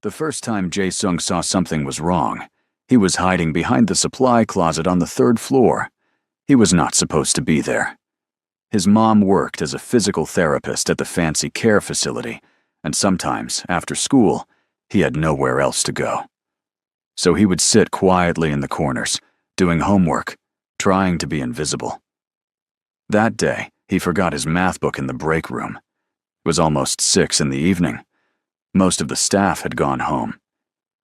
The first time Jae-sung saw something was wrong, he was hiding behind the supply closet on the 3rd floor. He was not supposed to be there. His mom worked as a physical therapist at the fancy care facility, and sometimes, after school, he had nowhere else to go. So he would sit quietly in the corners, doing homework, trying to be invisible. That day, he forgot his math book in the break room. It was almost 6 in the evening. Most of the staff had gone home.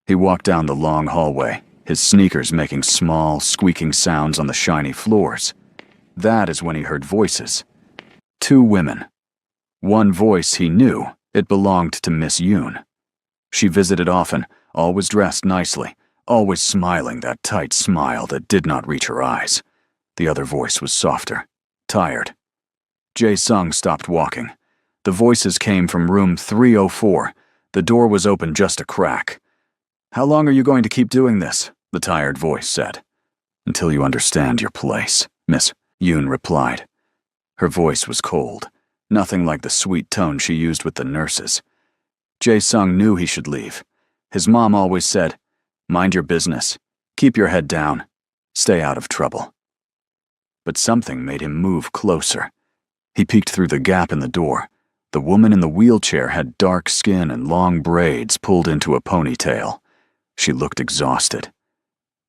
He walked down the long hallway, his sneakers making small, squeaking sounds on the shiny floors. That is when he heard voices. 2 women. One voice he knew. It belonged to Miss Yoon. She visited often, always dressed nicely, always smiling that tight smile that did not reach her eyes. The other voice was softer, tired. Jae-sung stopped walking. The voices came from room 304. The door was open just a crack. "How long are you going to keep doing this?" the tired voice said. "Until you understand your place," Miss Yoon replied. Her voice was cold, nothing like the sweet tone she used with the nurses. Jae-sung knew he should leave. His mom always said, "Mind your business. Keep your head down. Stay out of trouble." But something made him move closer. He peeked through the gap in the door. The woman in the wheelchair had dark skin and long braids pulled into a ponytail. She looked exhausted.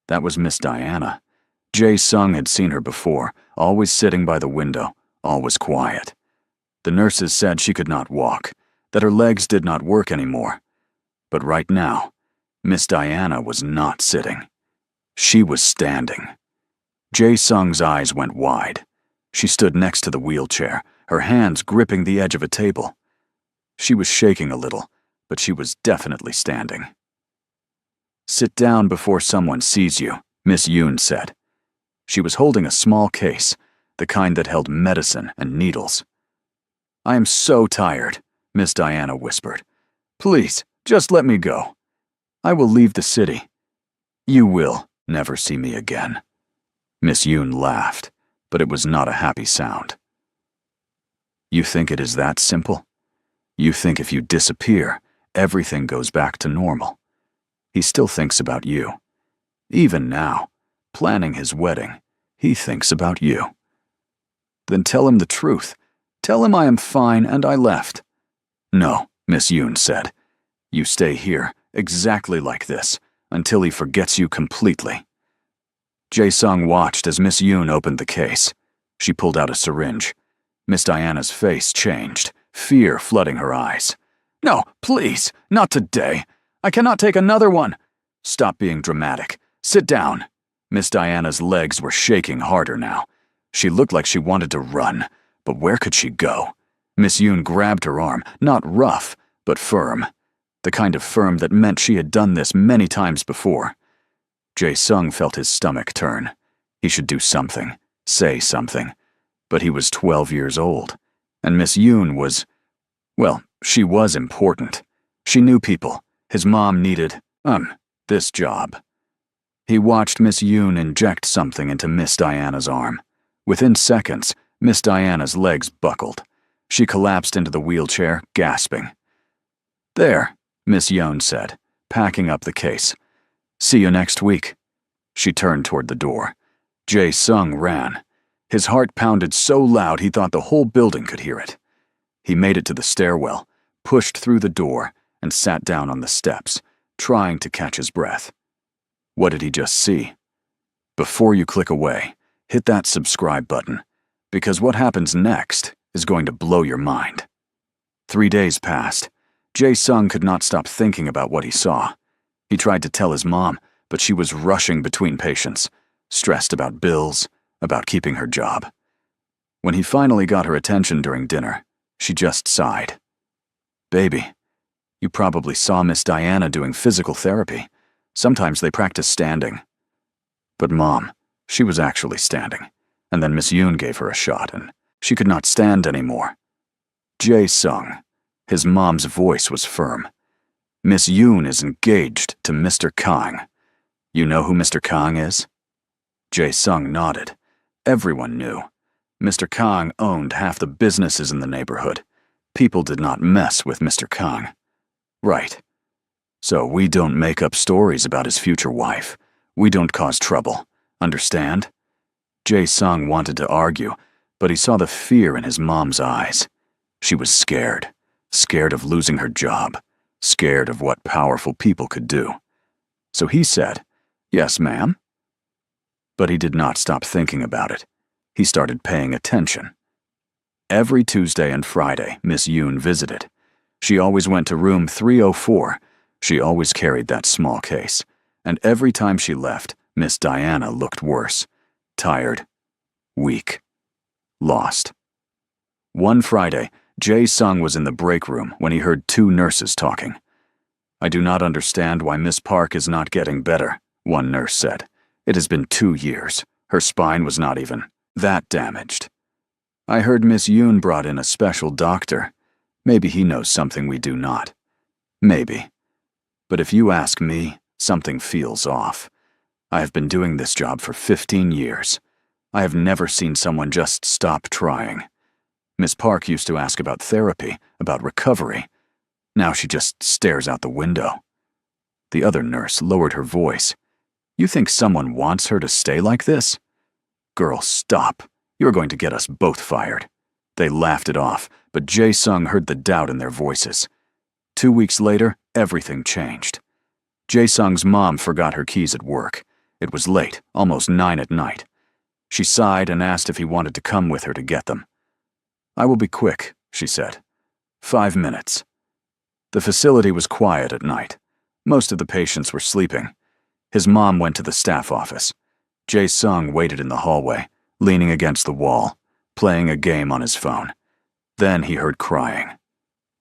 That was Miss Diana. Jae-sung had seen her before, always sitting by the window, always quiet. The nurses said she could not walk, that her legs did not work anymore. But right now, Miss Diana was not sitting. She was standing. Jae-sung's eyes went wide. She stood next to the wheelchair, her hands gripping the edge of a table. She was shaking a little, but she was definitely standing. "Sit down before someone sees you," Miss Yoon said. She was holding a small case, the kind that held medicine and needles. "I am so tired," Miss Diana whispered. "Please, just let me go. I will leave the city. You will never see me again." Miss Yoon laughed, but it was not a happy sound. "You think it is that simple? You think if you disappear, everything goes back to normal? He still thinks about you. Even now, planning his wedding, he thinks about you. Then tell him the truth. Tell him I am fine and I left." "No," Miss Yoon said. "You stay here, exactly like this, until he forgets you completely." Jae-sung watched as Miss Yoon opened the case. She pulled out a syringe. Miss Diana's face changed, fear flooding her eyes. "No, please, not today. I cannot take another one." "Stop being dramatic. Sit down." Miss Diana's legs were shaking harder now. She looked like she wanted to run, but where could she go? Miss Yoon grabbed her arm, not rough, but firm. The kind of firm that meant she had done this many times before. Jae-sung felt his stomach turn. He should do something, say something. But he was 12 years old, and Miss Yoon was, well, she was important. She knew people. His mom needed, this job. He watched Miss Yoon inject something into Miss Diana's arm. Within seconds, Miss Diana's legs buckled. She collapsed into the wheelchair, gasping. "There," Miss Yoon said, packing up the case. "See you next week." She turned toward the door. Jae-sung ran. His heart pounded so loud he thought the whole building could hear it. He made it to the stairwell, pushed through the door, and sat down on the steps, trying to catch his breath. What did he just see? Before you click away, hit that subscribe button, because what happens next is going to blow your mind. 3 days passed. Jae-sung could not stop thinking about what he saw. He tried to tell his mom, but she was rushing between patients, stressed about bills, about keeping her job. When he finally got her attention during dinner, she just sighed. "Baby, you probably saw Miss Diana doing physical therapy. Sometimes they practice standing." But Mom, she was actually standing, and then Miss Yoon gave her a shot, and she could not stand anymore. Jae-sung, his mom's voice was firm. "Miss Yoon is engaged to Mr. Kang. You know who Mr. Kang is?" Jae-sung nodded. Everyone knew. Mr. Kang owned half the businesses in the neighborhood. People did not mess with Mr. Kang. Right. So we don't make up stories about his future wife. We don't cause trouble. Understand? Jae-sung wanted to argue, but he saw the fear in his mom's eyes. She was scared. Scared of losing her job. Scared of what powerful people could do. So he said, "Yes, ma'am." But he did not stop thinking about it. He started paying attention. Every Tuesday and Friday, Miss Yoon visited. She always went to room 304. She always carried that small case. And every time she left, Miss Diana looked worse. Tired. Weak. Lost. One Friday, Jae-sung was in the break room when he heard two nurses talking. "I do not understand why Miss Park is not getting better," one nurse said. "It has been 2 years. Her spine was not even that damaged. I heard Miss Yoon brought in a special doctor. Maybe he knows something we do not. Maybe. But if you ask me, something feels off. I have been doing this job for 15 years. I have never seen someone just stop trying. Miss Park used to ask about therapy, about recovery. Now she just stares out the window." The other nurse lowered her voice. "You think someone wants her to stay like this? Girl, stop. You're going to get us both fired." They laughed it off, but Jae-sung heard the doubt in their voices. 2 weeks later, everything changed. Jae-sung's mom forgot her keys at work. It was late, almost 9 at night. She sighed and asked if he wanted to come with her to get them. "I will be quick," she said. 5 minutes. The facility was quiet at night. Most of the patients were sleeping. His mom went to the staff office. Jae-sung waited in the hallway, leaning against the wall, playing a game on his phone. Then he heard crying.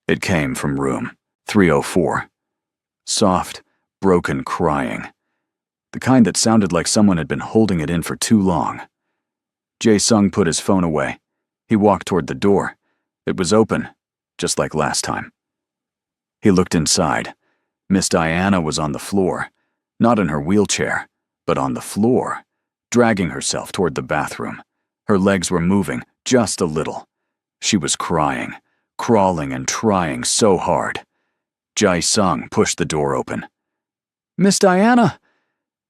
It came from room 304. Soft, broken crying. The kind that sounded like someone had been holding it in for too long. Jae-sung put his phone away. He walked toward the door. It was open, just like last time. He looked inside. Miss Diana was on the floor, not in her wheelchair, but on the floor, dragging herself toward the bathroom. Her legs were moving, just a little. She was crying, crawling and trying so hard. Jae-sung pushed the door open. "Miss Diana!"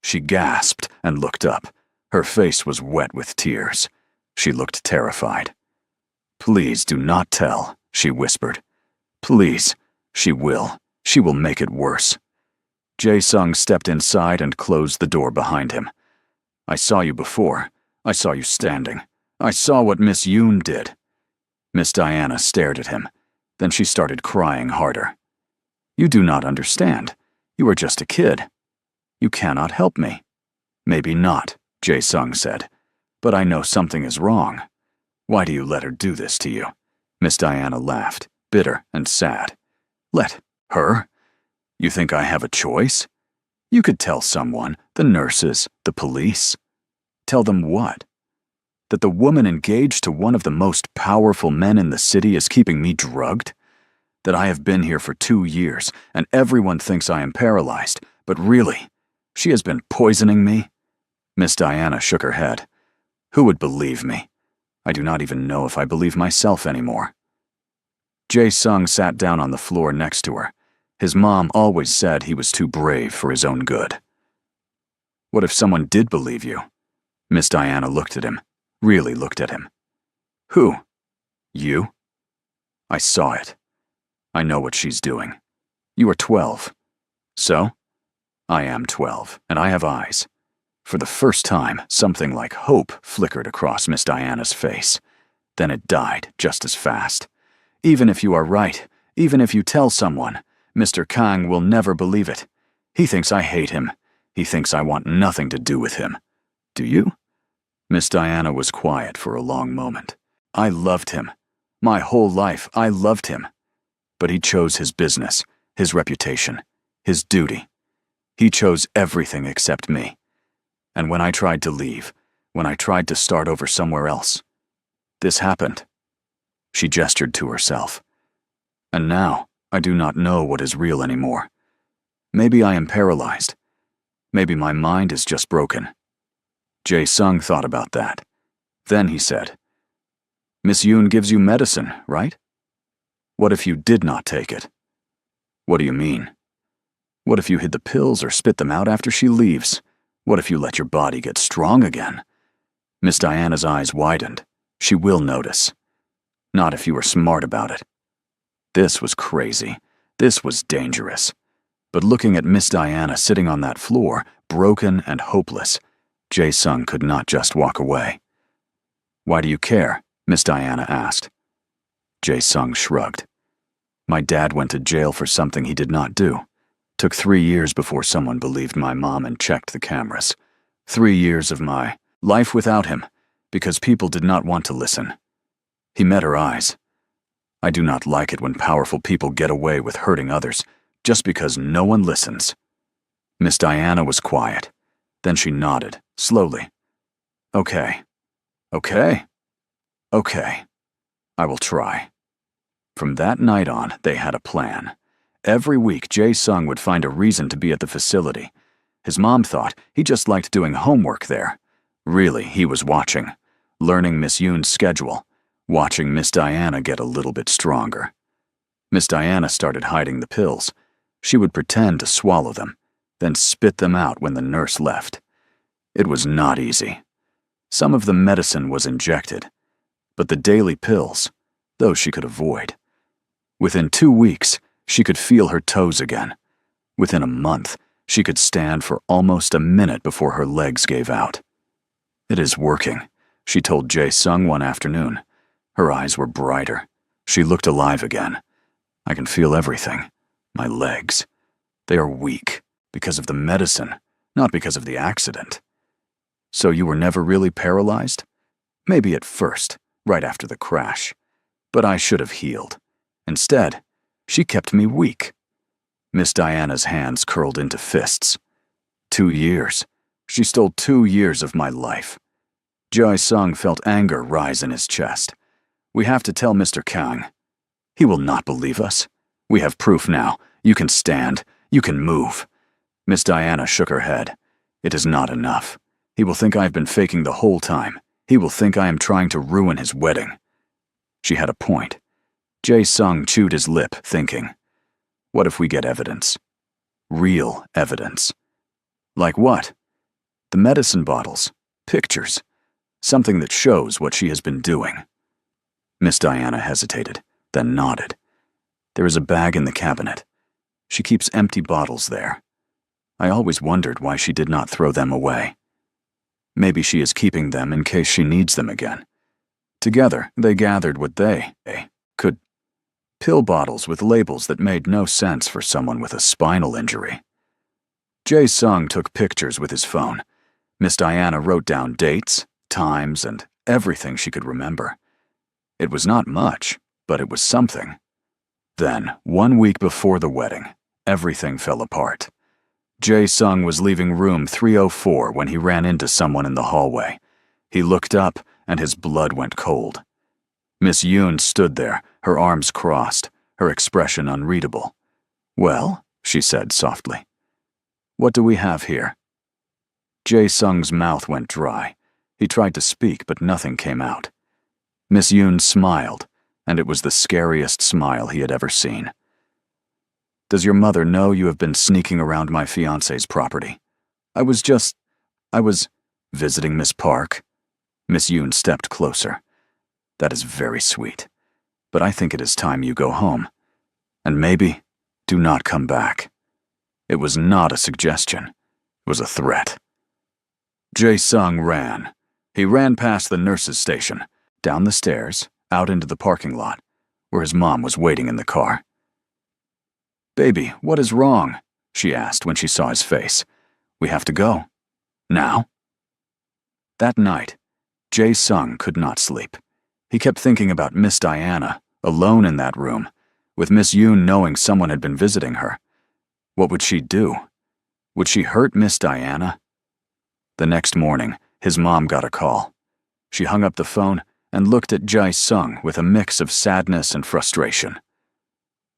She gasped and looked up. Her face was wet with tears. She looked terrified. "Please do not tell," she whispered. "Please, she will. She will make it worse." Jae-sung stepped inside and closed the door behind him. "I saw you before. I saw you standing. I saw what Miss Yoon did." Miss Diana stared at him. Then she started crying harder. "You do not understand. You are just a kid. You cannot help me." "Maybe not," Jae-sung said. "But I know something is wrong. Why do you let her do this to you?" Miss Diana laughed, bitter and sad. "Let her? You think I have a choice? You could tell someone, the nurses, the police." "Tell them what?" "That the woman engaged to one of the most powerful men in the city is keeping me drugged? That I have been here for 2 years, and everyone thinks I am paralyzed, but really, she has been poisoning me?" Miss Diana shook her head. "Who would believe me? I do not even know if I believe myself anymore." Jae-sung sat down on the floor next to her. His mom always said he was too brave for his own good. "What if someone did believe you?" Miss Diana looked at him, really looked at him. "Who? You?" "I saw it. I know what she's doing. You are 12. So? I am 12, and I have eyes." For the first time, something like hope flickered across Miss Diana's face. Then it died just as fast. "Even if you are right, even if you tell someone, Mr. Kang will never believe it. He thinks I hate him. He thinks I want nothing to do with him. Do you?" Miss Diana was quiet for a long moment. "I loved him. My whole life, I loved him. But he chose his business, his reputation, his duty. He chose everything except me. And when I tried to leave, when I tried to start over somewhere else, this happened." She gestured to herself. "And now, I do not know what is real anymore. Maybe I am paralyzed. Maybe my mind is just broken." Jae-sung thought about that. Then he said, "Miss Yoon gives you medicine, right? What if you did not take it?" "What do you mean?" What if you hid the pills or spit them out after she leaves? What if you let your body get strong again? Miss Diana's eyes widened. She will notice. Not if you were smart about it. This was crazy. This was dangerous. But looking at Miss Diana sitting on that floor, broken and hopeless, Jae-sung could not just walk away. "Why do you care?" Miss Diana asked. Jae-sung shrugged. "My dad went to jail for something he did not do. Took 3 years before someone believed my mom and checked the cameras. 3 years of my life without him, because people did not want to listen. He met her eyes. I do not like it when powerful people get away with hurting others just because no one listens." Miss Diana was quiet. Then she nodded, slowly. "Okay. Okay. Okay. I will try." From that night on, they had a plan. Every week, Jae-sung would find a reason to be at the facility. His mom thought he just liked doing homework there. Really, he was watching, learning Miss Yoon's schedule, watching Miss Diana get a little bit stronger. Miss Diana started hiding the pills. She would pretend to swallow them, then spit them out when the nurse left. It was not easy. Some of the medicine was injected, but the daily pills, those she could avoid. Within 2 weeks, she could feel her toes again. Within a month, she could stand for almost a minute before her legs gave out. "It is working," she told Jae-sung one afternoon. Her eyes were brighter. She looked alive again. "I can feel everything. My legs. They are weak because of the medicine, not because of the accident." "So you were never really paralyzed?" "Maybe at first, right after the crash. But I should have healed. Instead, she kept me weak." Miss Diana's hands curled into fists. 2 years. She stole 2 years of my life. Jae-sung felt anger rise in his chest. "We have to tell Mr. Kang. He will not believe us. We have proof now. You can stand. You can move." Miss Diana shook her head. "It is not enough. He will think I have been faking the whole time. He will think I am trying to ruin his wedding." She had a point. Jae-sung chewed his lip, thinking, what if we get evidence? Real evidence. Like what? The medicine bottles, pictures, something that shows what she has been doing. Miss Diana hesitated, then nodded. There is a bag in the cabinet. She keeps empty bottles there. I always wondered why she did not throw them away. Maybe she is keeping them in case she needs them again. Together, they gathered what they could. Pill bottles with labels that made no sense for someone with a spinal injury. Jae-sung took pictures with his phone. Miss Diana wrote down dates, times, and everything she could remember. It was not much, but it was something. Then, 1 week before the wedding, everything fell apart. Jae-sung was leaving room 304 when he ran into someone in the hallway. He looked up, and his blood went cold. Miss Yoon stood there, her arms crossed, her expression unreadable. "Well," she said softly, "what do we have here?" Jae-sung's mouth went dry. He tried to speak, but nothing came out. Miss Yoon smiled, and it was the scariest smile he had ever seen. "Does your mother know you have been sneaking around my fiancé's property? I was visiting Miss Park." Miss Yoon stepped closer. "That is very sweet, but I think it is time you go home. And maybe, do not come back." It was not a suggestion. It was a threat. Jae-sung ran. He ran past the nurse's station, down the stairs, out into the parking lot, where his mom was waiting in the car. "Baby, what is wrong?" she asked when she saw his face. "We have to go. Now?" That night, Jae-sung could not sleep. He kept thinking about Miss Diana, alone in that room, with Miss Yoon knowing someone had been visiting her. What would she do? Would she hurt Miss Diana? The next morning, his mom got a call. She hung up the phone and looked at Jae-sung with a mix of sadness and frustration.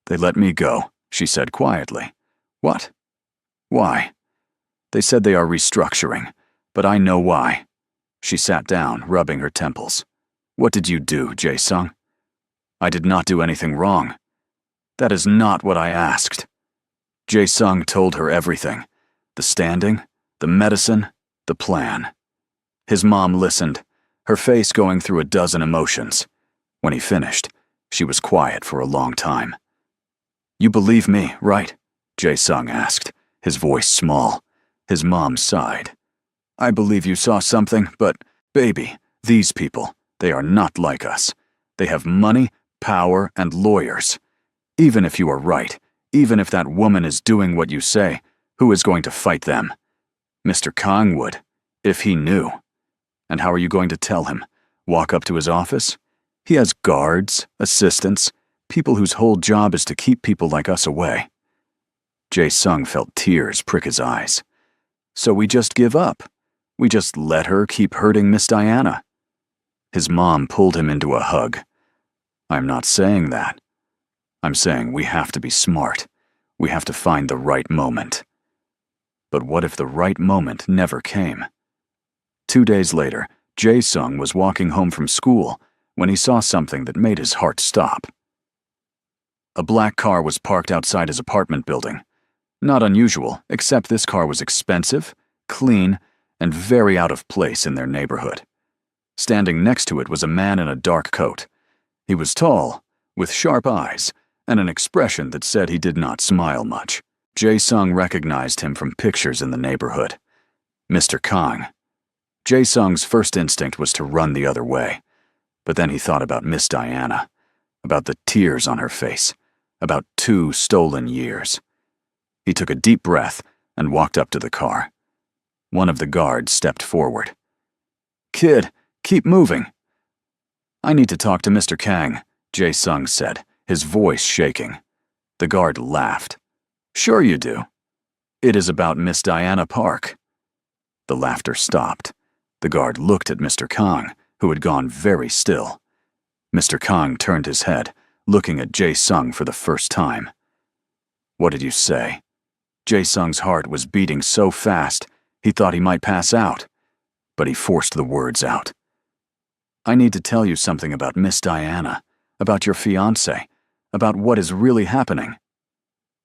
"They let me go," she said quietly. "What? Why?" "They said they are restructuring, but I know why." She sat down, rubbing her temples. "What did you do, Jae-sung?" "I did not do anything wrong." "That is not what I asked." Jae-sung told her everything. The standing, the medicine, the plan. His mom listened, her face going through a dozen emotions. When he finished, she was quiet for a long time. "You believe me, right?" Jae-sung asked, his voice small. His mom sighed. "I believe you saw something, but, baby, these people, they are not like us. They have money, power, and lawyers. Even if you are right, even if that woman is doing what you say, who is going to fight them? Mr. Kang would, if he knew. And how are you going to tell him? Walk up to his office? He has guards, assistants, people whose whole job is to keep people like us away." Jae-sung felt tears prick his eyes. "So we just give up? We just let her keep hurting Miss Diana?" His mom pulled him into a hug. "I'm not saying that. I'm saying we have to be smart. We have to find the right moment." But what if the right moment never came? 2 days later, Jae-sung was walking home from school when he saw something that made his heart stop. A black car was parked outside his apartment building. Not unusual, except this car was expensive, clean, and very out of place in their neighborhood. Standing next to it was a man in a dark coat. He was tall, with sharp eyes, and an expression that said he did not smile much. Jae-sung recognized him from pictures in the neighborhood. Mr. Kang. Jae-sung's first instinct was to run the other way, but then he thought about Miss Diana, about the tears on her face, about 2 stolen years. He took a deep breath and walked up to the car. One of the guards stepped forward. "Kid, keep moving." "I need to talk to Mr. Kang," Jae-sung said, his voice shaking. The guard laughed. "Sure you do. It is about Miss Diana Park." The laughter stopped. The guard looked at Mr. Kang, who had gone very still. Mr. Kang turned his head, looking at Jae-sung for the first time. "What did you say?" Jae-sung's heart was beating so fast, he thought he might pass out, but he forced the words out. "I need to tell you something about Miss Diana, about your fiancée, about what is really happening."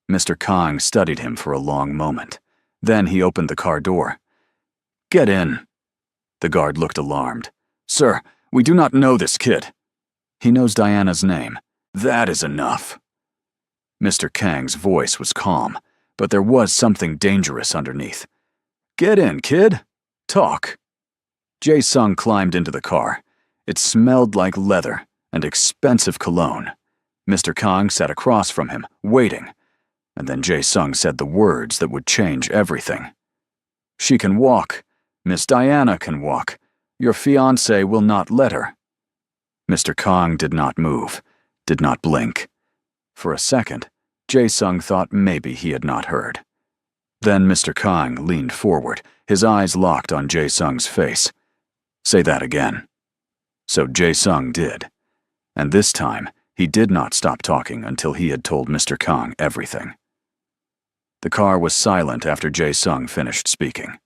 Mr. Kang studied him for a long moment. Then he opened the car door. "Get in." The guard looked alarmed. "Sir, we do not know this kid." "He knows Diana's name." "That is enough." Mr. Kang's voice was calm, but there was something dangerous underneath. "Get in, kid. Talk." Jae-sung climbed into the car. It smelled like leather and expensive cologne. Mr. Kang sat across from him, waiting, and then Jae-sung said the words that would change everything. "She can walk. Miss Diana can walk. Your fiancé will not let her." Mr. Kang did not move, did not blink. For a second, Jae-sung thought maybe he had not heard. Then Mr. Kang leaned forward, his eyes locked on Jae-sung's face. "Say that again." So Jae-sung did. And this time, he did not stop talking until he had told Mr. Kang everything. The car was silent after Jae-sung finished speaking.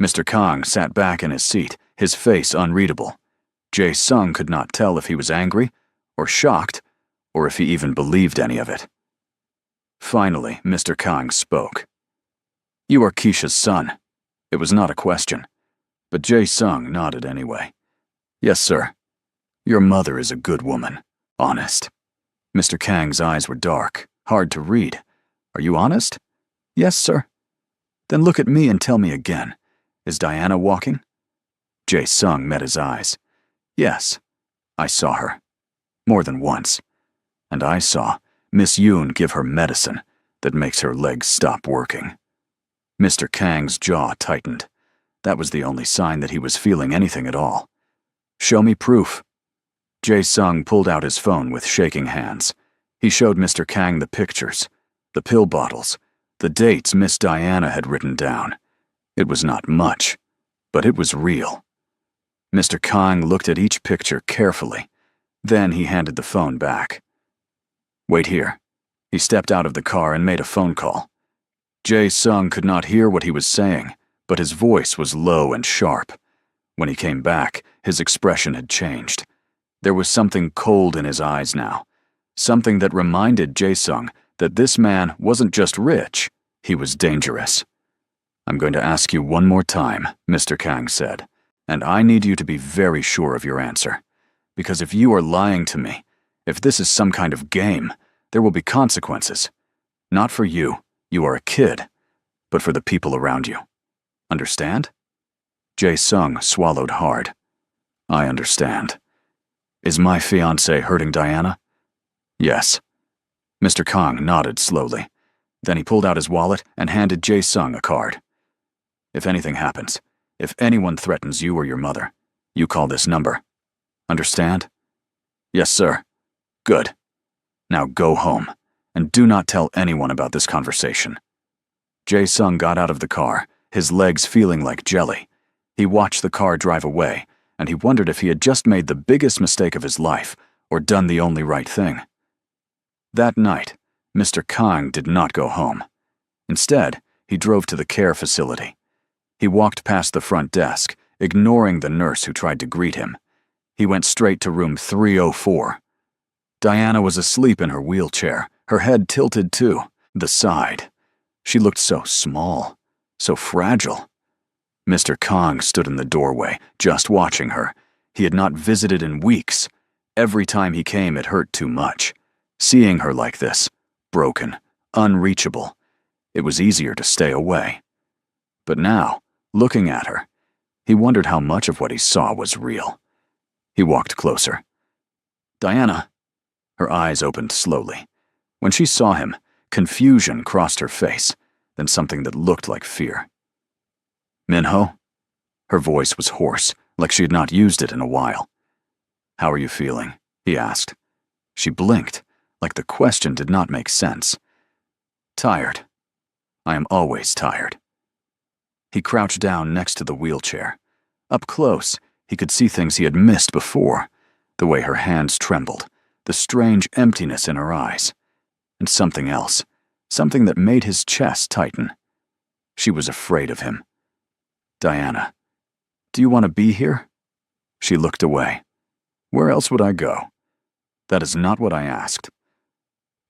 Mr. Kang sat back in his seat, his face unreadable. Jae-sung could not tell if he was angry, or shocked, or if he even believed any of it. Finally, Mr. Kang spoke. "You are Keisha's son." It was not a question, but Jae-sung nodded anyway. "Yes, sir. Your mother is a good woman, honest." Mr. Kang's eyes were dark, hard to read. "Are you honest?" "Yes, sir." "Then look at me and tell me again. Is Diana walking?" Jae-sung met his eyes. "Yes, I saw her. More than once. And I saw Miss Yoon give her medicine that makes her legs stop working." Mr. Kang's jaw tightened. That was the only sign that he was feeling anything at all. "Show me proof." Jae-sung pulled out his phone with shaking hands. He showed Mr. Kang the pictures, the pill bottles, the dates Miss Diana had written down. It was not much, but it was real. Mr. Kang looked at each picture carefully. Then he handed the phone back. "Wait here." He stepped out of the car and made a phone call. Jae-sung could not hear what he was saying, but his voice was low and sharp. When he came back, his expression had changed. There was something cold in his eyes now, something that reminded Jae-sung that this man wasn't just rich, he was dangerous. "I'm going to ask you one more time," Mr. Kang said, "and I need you to be very sure of your answer. Because if you are lying to me, if this is some kind of game, there will be consequences. Not for you, you are a kid, but for the people around you. Understand?" Jae-sung swallowed hard. "I understand. Is my fiancé hurting Diana?" "Yes." Mr. Kang nodded slowly. Then he pulled out his wallet and handed Jae-sung a card. "If anything happens, if anyone threatens you or your mother, you call this number. Understand?" "Yes, sir." "Good. Now go home, and do not tell anyone about this conversation." Jae-sung got out of the car, his legs feeling like jelly. He watched the car drive away, and he wondered if he had just made the biggest mistake of his life, or done the only right thing. That night, Mr. Kang did not go home. Instead, he drove to the care facility. He walked past the front desk, ignoring the nurse who tried to greet him. He went straight to room 304. Diana was asleep in her wheelchair, her head tilted to the side. She looked so small, so fragile. Mr. Kang stood in the doorway, just watching her. He had not visited in weeks. Every time he came, it hurt too much. Seeing her like this, broken, unreachable, it was easier to stay away. But now, looking at her, he wondered how much of what he saw was real. He walked closer. "Diana." Her eyes opened slowly. When she saw him, confusion crossed her face, then something that looked like fear. "Minho?" Her voice was hoarse, like she had not used it in a while. "How are you feeling?" he asked. She blinked, like the question did not make sense. "Tired. I am always tired." He crouched down next to the wheelchair. Up close, he could see things he had missed before, the way her hands trembled, the strange emptiness in her eyes, and something else, something that made his chest tighten. She was afraid of him. "Diana, do you want to be here?" She looked away. "Where else would I go?" "That is not what I asked."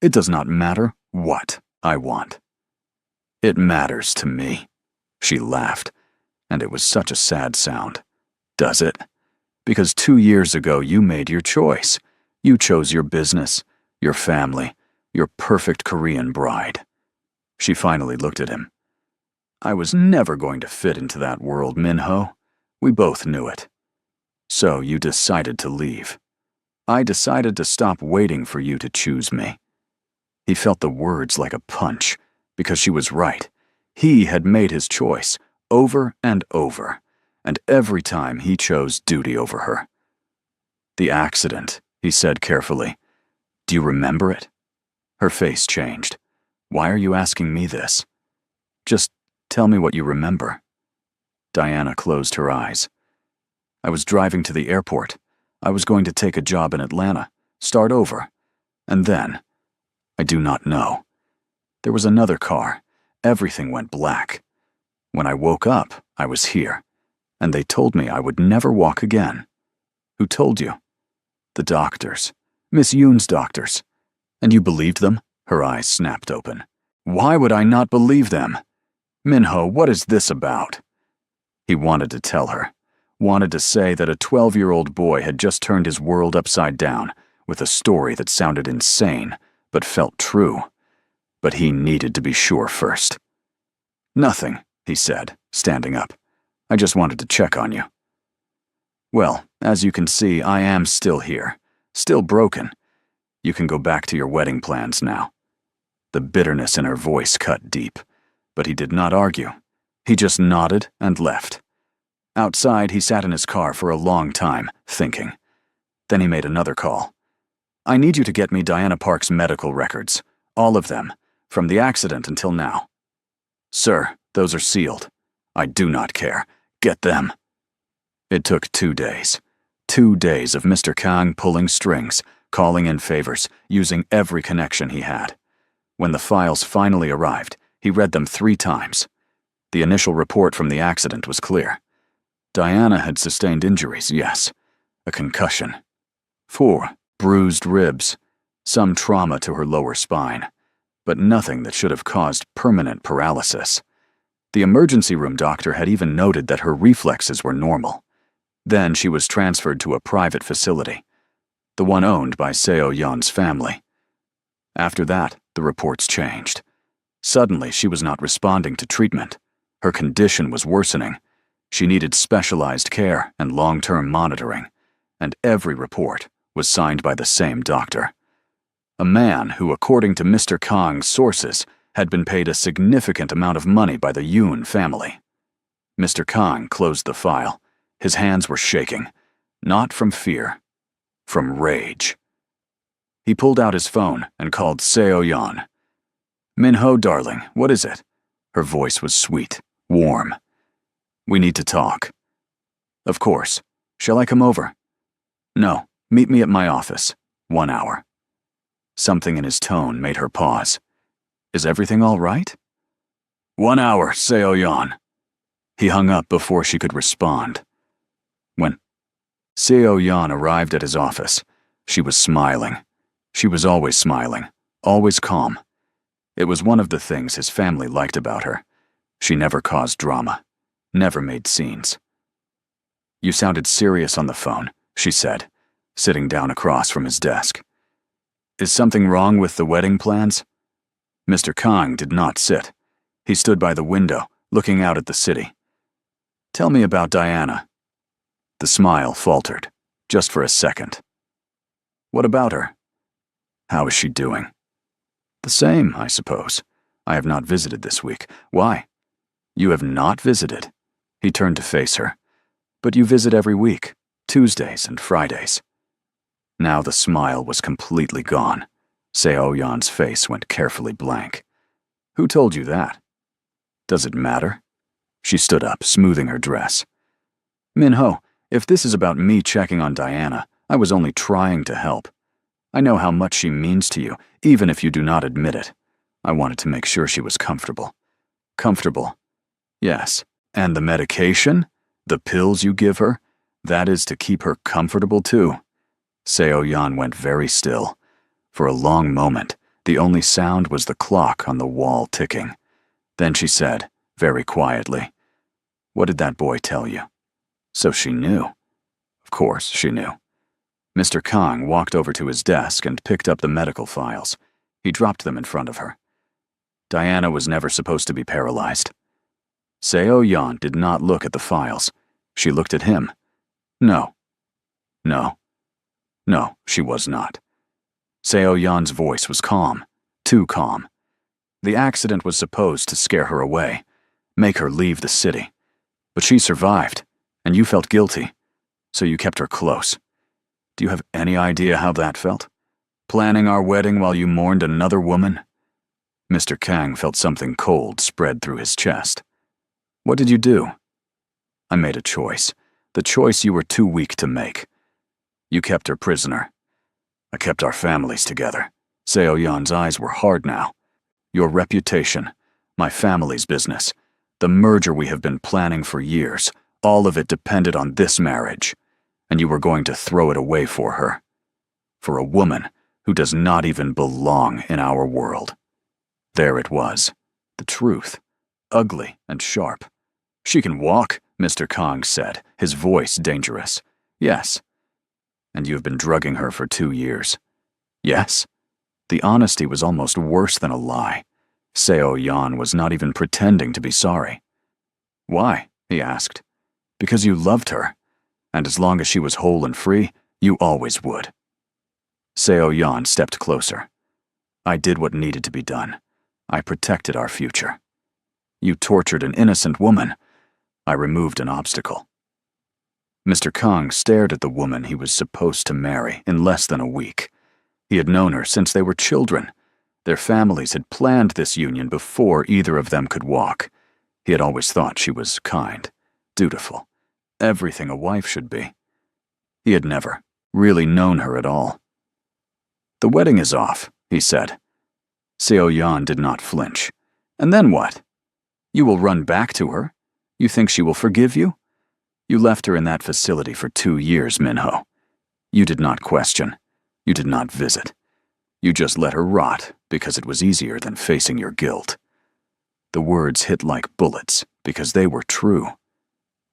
"It does not matter what I want." "It matters to me." She laughed, and it was such a sad sound. "Does it? Because 2 years ago you made your choice. You chose your business, your family, your perfect Korean bride." She finally looked at him. "I was never going to fit into that world, Minho. We both knew it. So you decided to leave. I decided to stop waiting for you to choose me." He felt the words like a punch, because she was right. He had made his choice, over and over, and every time he chose duty over her. "The accident," he said carefully. "Do you remember it?" Her face changed. "Why are you asking me this?" "Just tell me what you remember." Diana closed her eyes. "I was driving to the airport. I was going to take a job in Atlanta, start over. And then, I do not know. There was another car. Everything went black. When I woke up, I was here, and they told me I would never walk again." "Who told you?" "The doctors. Miss Yoon's doctors." "And you believed them?" Her eyes snapped open. "Why would I not believe them? Minho, what is this about?" He wanted to tell her, wanted to say that a 12-year-old boy had just turned his world upside down with a story that sounded insane but felt true. But he needed to be sure first. "Nothing," he said, standing up. "I just wanted to check on you." "Well, as you can see, I am still here, still broken. You can go back to your wedding plans now." The bitterness in her voice cut deep, but he did not argue. He just nodded and left. Outside, he sat in his car for a long time, thinking. Then he made another call. "I need you to get me Diana Park's medical records, all of them, from the accident until now." "Sir, those are sealed." "I do not care. Get them." It took 2 days. 2 days of Mr. Kang pulling strings, calling in favors, using every connection he had. When the files finally arrived, he read them 3 times. The initial report from the accident was clear. Diana had sustained injuries, yes. A concussion. 4 bruised ribs. Some trauma to her lower spine. but nothing that should have caused permanent paralysis. The emergency room doctor had even noted that her reflexes were normal. Then she was transferred to a private facility, the one owned by Seo Yeon's family. After that, the reports changed. Suddenly, she was not responding to treatment. Her condition was worsening. She needed specialized care and long-term monitoring, and every report was signed by the same doctor. A man who, according to Mr. Kang's sources, had been paid a significant amount of money by the Yoon family. Mr. Kang closed the file. His hands were shaking, not from fear, from rage. He pulled out his phone and called Seo Yeon. "Min-ho, darling, what is it?" Her voice was sweet, warm. "We need to talk." "Of course. Shall I come over?" "No, meet me at my office. 1 hour." Something in his tone made her pause. "Is everything all right?" "1 hour, Seo Yeon." He hung up before she could respond. When Seo Yeon arrived at his office, she was smiling. She was always smiling, always calm. It was one of the things his family liked about her. She never caused drama, never made scenes. "You sounded serious on the phone," she said, sitting down across from his desk. "Is something wrong with the wedding plans?" Mr. Kang did not sit. He stood by the window, looking out at the city. "Tell me about Diana." The smile faltered, just for a second. "What about her?" "How is she doing?" "The same, I suppose. I have not visited this week. Why?" "You have not visited?" He turned to face her. "But you visit every week, Tuesdays and Fridays." Now the smile was completely gone. Seo Yeon's face went carefully blank. "Who told you that?" "Does it matter?" She stood up, smoothing her dress. "Min-ho, if this is about me checking on Diana, I was only trying to help. I know how much she means to you, even if you do not admit it. I wanted to make sure she was comfortable." "Comfortable?" "Yes. And the medication? The pills you give her? That is to keep her comfortable too." Seo Yeon went very still. For a long moment, the only sound was the clock on the wall ticking. Then she said, very quietly, "What did that boy tell you?" So she knew. Of course she knew. Mr. Kang walked over to his desk and picked up the medical files. He dropped them in front of her. Diana was never supposed to be paralyzed. Seo Yeon did not look at the files. She looked at him. No. No. No, she was not. Seo Yeon's voice was calm, too calm. The accident was supposed to scare her away, make her leave the city. But she survived, and you felt guilty, so you kept her close. Do you have any idea how that felt? Planning our wedding while you mourned another woman? Mr. Kang felt something cold spread through his chest. What did you do? I made a choice, the choice you were too weak to make. You kept her prisoner. I kept our families together. Seo Yeon's eyes were hard now. Your reputation, my family's business, the merger we have been planning for years, all of it depended on this marriage, and you were going to throw it away for her. For a woman who does not even belong in our world. There it was, the truth, ugly and sharp. She can walk, Mr. Kang said, his voice dangerous. Yes. And you have been drugging her for 2 years. Yes. The honesty was almost worse than a lie. Seo Yeon was not even pretending to be sorry. Why? He asked. Because you loved her, and as long as she was whole and free, you always would. Seo Yeon stepped closer. I did what needed to be done. I protected our future. You tortured an innocent woman. I removed an obstacle. Mr. Kang stared at the woman he was supposed to marry in less than a week. He had known her since they were children. Their families had planned this union before either of them could walk. He had always thought she was kind, dutiful, everything a wife should be. He had never really known her at all. The wedding is off, he said. Seo Yeon did not flinch. And then what? You will run back to her? You think she will forgive you? You left her in that facility for 2 years, Min-ho. You did not question. You did not visit. You just let her rot, because it was easier than facing your guilt. The words hit like bullets because they were true.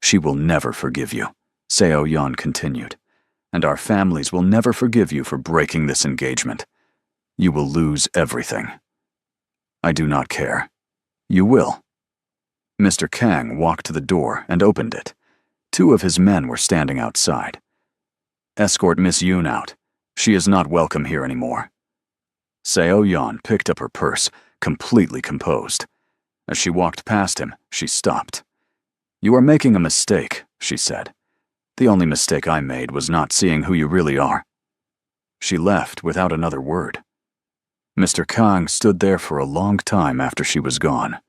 She will never forgive you, Seo Yan continued, and our families will never forgive you for breaking this engagement. You will lose everything. I do not care. You will. Mr. Kang walked to the door and opened it. 2 of his men were standing outside. Escort Miss Yoon out. She is not welcome here anymore. Seo Yan picked up her purse, completely composed. As she walked past him, she stopped. You are making a mistake, she said. The only mistake I made was not seeing who you really are. She left without another word. Mr. Kang stood there for a long time after she was gone.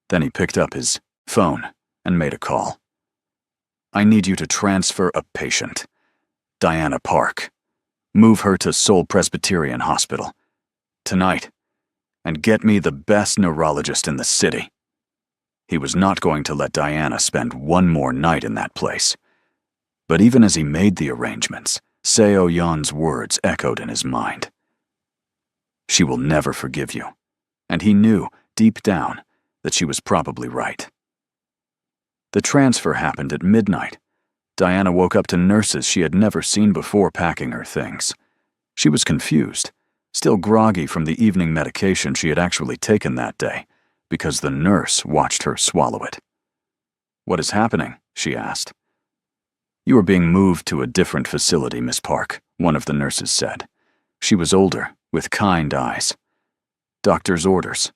Then he picked up his phone and made a call. I need you to transfer a patient. Diana Park. Move her to Seoul Presbyterian Hospital. Tonight. And get me the best neurologist in the city. He was not going to let Diana spend one more night in that place. But even as he made the arrangements, Seo Yan's words echoed in his mind. She will never forgive you. And he knew, deep down, that she was probably right. The transfer happened at midnight. Diana woke up to nurses she had never seen before packing her things. She was confused, still groggy from the evening medication she had actually taken that day, because the nurse watched her swallow it. What is happening? She asked. You are being moved to a different facility, Miss Park, one of the nurses said. She was older, with kind eyes. Doctor's orders.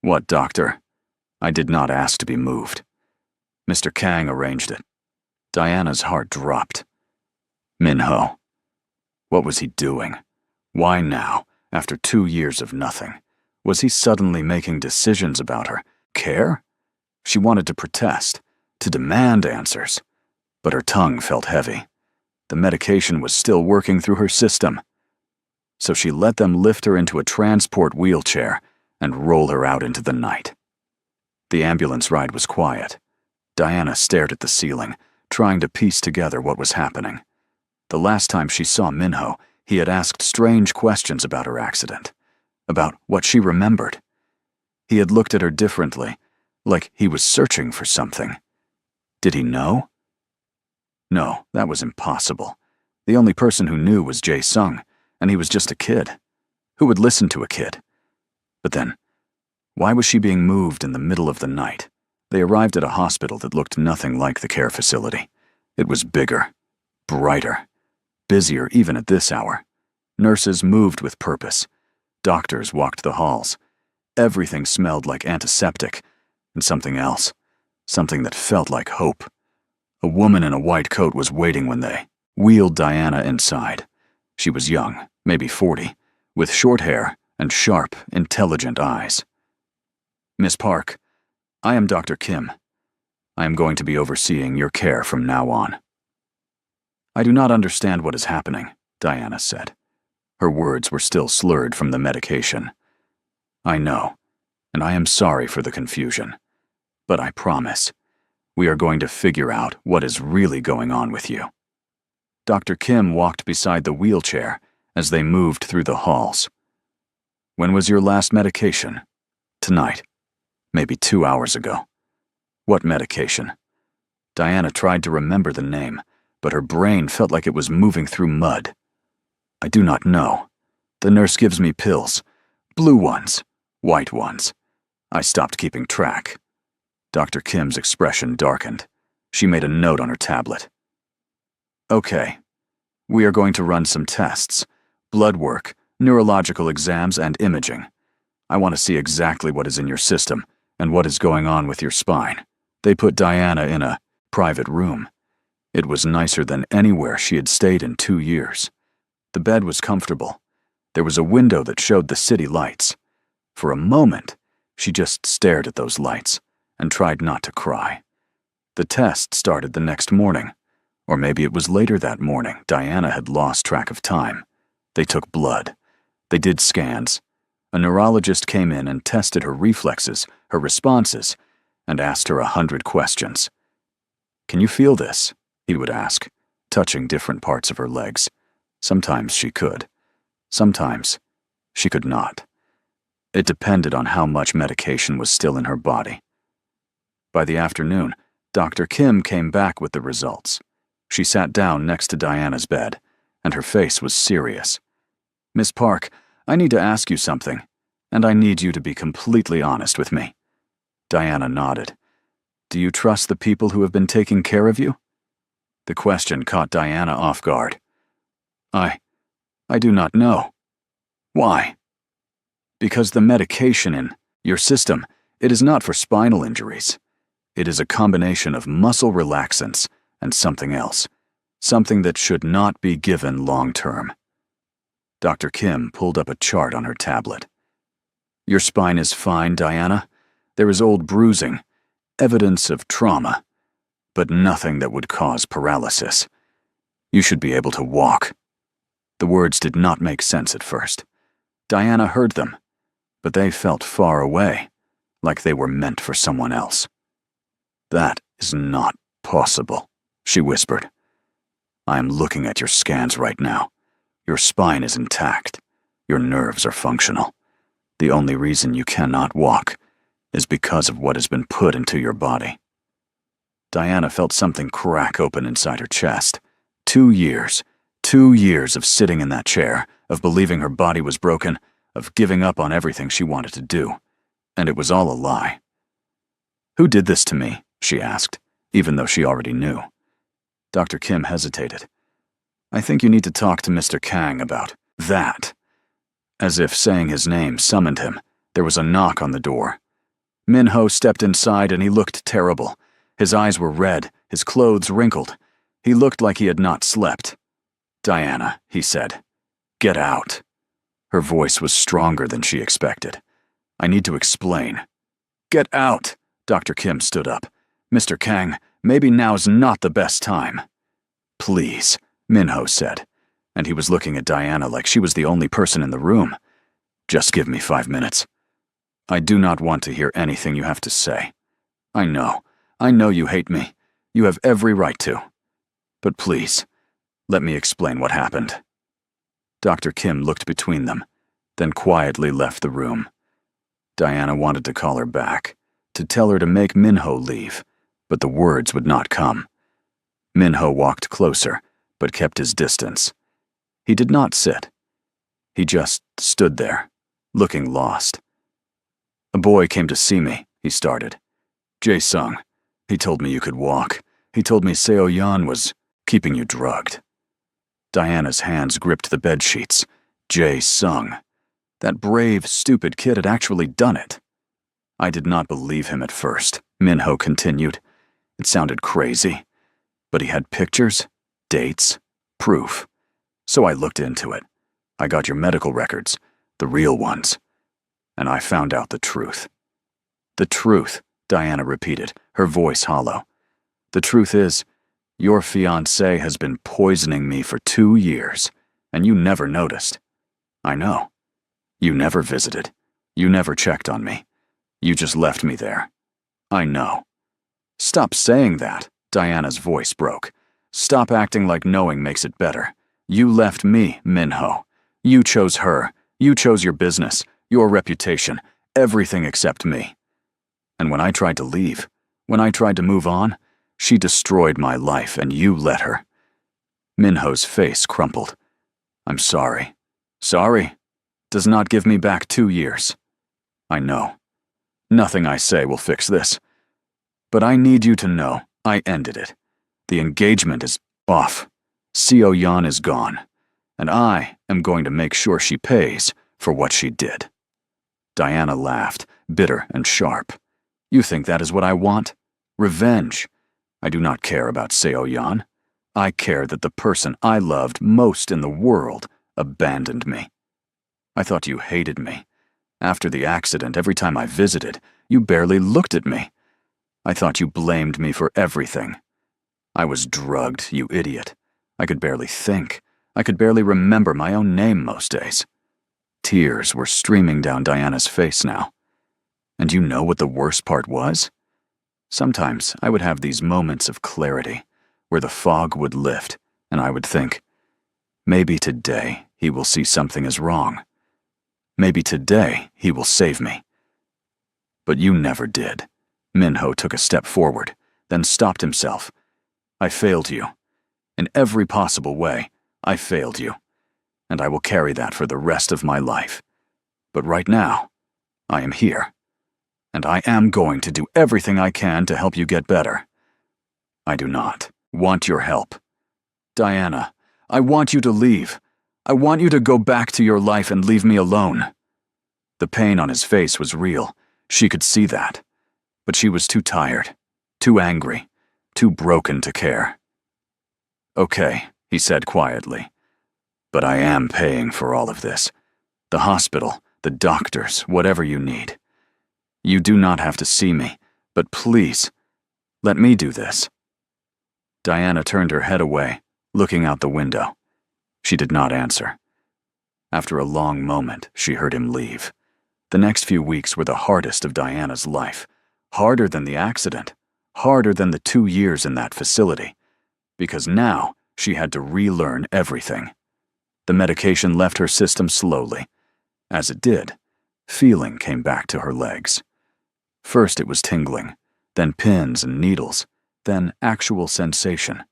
What doctor? I did not ask to be moved. Mr. Kang arranged it. Diana's heart dropped. Minho. What was he doing? Why now, after 2 years of nothing? Was he suddenly making decisions about her? Care? She wanted to protest, to demand answers. But her tongue felt heavy. The medication was still working through her system. So she let them lift her into a transport wheelchair and roll her out into the night. The ambulance ride was quiet. Diana stared at the ceiling, trying to piece together what was happening. The last time she saw Minho, he had asked strange questions about her accident, about what she remembered. He had looked at her differently, like he was searching for something. Did he know? No, that was impossible. The only person who knew was Jae Sung, and he was just a kid. Who would listen to a kid? But then, why was she being moved in the middle of the night? They arrived at a hospital that looked nothing like the care facility. It was bigger, brighter, busier even at this hour. Nurses moved with purpose. Doctors walked the halls. Everything smelled like antiseptic, and something else, something that felt like hope. A woman in a white coat was waiting when they wheeled Diana inside. She was young, maybe 40, with short hair and sharp, intelligent eyes. Miss Park, I am Dr. Kim. I am going to be overseeing your care from now on. I do not understand what is happening, Diana said. Her words were still slurred from the medication. I know, and I am sorry for the confusion. But I promise, we are going to figure out what is really going on with you. Dr. Kim walked beside the wheelchair as they moved through the halls. When was your last medication? Tonight. Maybe 2 hours ago. What medication? Diana tried to remember the name, but her brain felt like it was moving through mud. I do not know. The nurse gives me pills. Blue ones, white ones. I stopped keeping track. Dr. Kim's expression darkened. She made a note on her tablet. Okay. We are going to run some tests. Blood work, neurological exams, and imaging. I want to see exactly what is in your system and what is going on with your spine. They put Diana in a private room. It was nicer than anywhere she had stayed in 2 years. The bed was comfortable. There was a window that showed the city lights. For a moment, she just stared at those lights and tried not to cry. The test started the next morning. Or maybe it was later that morning. Diana had lost track of time. They took blood. They did scans. A neurologist came in and tested her reflexes, her responses, and asked her 100 questions. Can you feel this? He would ask, touching different parts of her legs. Sometimes she could. Sometimes she could not. It depended on how much medication was still in her body. By the afternoon, Dr. Kim came back with the results. She sat down next to Diana's bed, and her face was serious. "Miss Park, I need to ask you something, and I need you to be completely honest with me." Diana nodded. "Do you trust the people who have been taking care of you?" The question caught Diana off guard. I do not know." "Why?" "Because the medication in your system, it is not for spinal injuries. It is a combination of muscle relaxants and something else, something that should not be given long-term." Dr. Kim pulled up a chart on her tablet. "Your spine is fine, Diana. There is old bruising, evidence of trauma, but nothing that would cause paralysis. You should be able to walk." The words did not make sense at first. Diana heard them, but they felt far away, like they were meant for someone else. "That is not possible," she whispered. "I am looking at your scans right now. Your spine is intact. Your nerves are functional. The only reason you cannot walk is because of what has been put into your body." Diana felt something crack open inside her chest. 2 years. 2 years of sitting in that chair, of believing her body was broken, of giving up on everything she wanted to do. And it was all a lie. "Who did this to me?" she asked, even though she already knew. Dr. Kim hesitated. "I think you need to talk to Mr. Kang about that." As if saying his name summoned him, there was a knock on the door. Min-ho stepped inside and he looked terrible. His eyes were red, his clothes wrinkled. He looked like he had not slept. "Diana," he said, "get out." Her voice was stronger than she expected. "I need to explain." "Get out!" Dr. Kim stood up. "Mr. Kang, maybe now's not the best time." "Please," Min-ho said, and he was looking at Diana like she was the only person in the room. "Just give me 5 minutes. I do not want to hear anything you have to say. I know you hate me. You have every right to. But please, let me explain what happened." Dr. Kim looked between them, then quietly left the room. Diana wanted to call her back, to tell her to make Min-ho leave, but the words would not come. Min-ho walked closer, but kept his distance. He did not sit. He just stood there, looking lost. "A boy came to see me," he started. "Jae-sung. He told me you could walk. He told me Seo-yeon was keeping you drugged." Diana's hands gripped the bedsheets. Jae-sung. That brave, stupid kid had actually done it. "I did not believe him at first," Min-ho continued. "It sounded crazy. But he had pictures, dates, proof. So I looked into it. I got your medical records, the real ones. And I found out the truth." "The truth," Diana repeated, her voice hollow. "The truth is, your fiancé has been poisoning me for 2 years, and you never noticed. I know. You never visited. You never checked on me. You just left me there. I know." "Stop saying that," Diana's voice broke. "Stop acting like knowing makes it better. You left me, Min-ho. You chose her. You chose your business, your reputation, everything except me. And when I tried to leave, when I tried to move on, she destroyed my life and you let her." Min-ho's face crumpled. "I'm sorry. Sorry does not give me back 2 years. I know. Nothing I say will fix this. But I need you to know I ended it. The engagement is off. Seo-yeon is gone. And I am going to make sure she pays for what she did." Diana laughed, bitter and sharp. "You think that is what I want? Revenge. I do not care about Seo-yeon. I care that the person I loved most in the world abandoned me. I thought you hated me. After the accident, every time I visited, you barely looked at me. I thought you blamed me for everything. I was drugged, you idiot. I could barely think. I could barely remember my own name most days." Tears were streaming down Diana's face now. "And you know what the worst part was? Sometimes I would have these moments of clarity, where the fog would lift, and I would think, maybe today he will see something is wrong. Maybe today he will save me. But you never did. Minho took a step forward, then stopped himself. I failed you. In every possible way, I failed you. And I will carry that for the rest of my life. But right now, I am here. And I am going to do everything I can to help you get better. I do not want your help. Diana, I want you to leave. I want you to go back to your life and leave me alone. The pain on his face was real. She could see that. But she was too tired, too angry, too broken to care. Okay, he said quietly. But I am paying for all of this. The hospital, the doctors, whatever you need. You do not have to see me, but please, let me do this. Diana turned her head away, looking out the window. She did not answer. After a long moment, she heard him leave. The next few weeks were the hardest of Diana's life. Harder than the accident. Harder than the 2 years in that facility. Because now, she had to relearn everything. The medication left her system slowly. As it did, feeling came back to her legs. First it was tingling, then pins and needles, then actual sensation.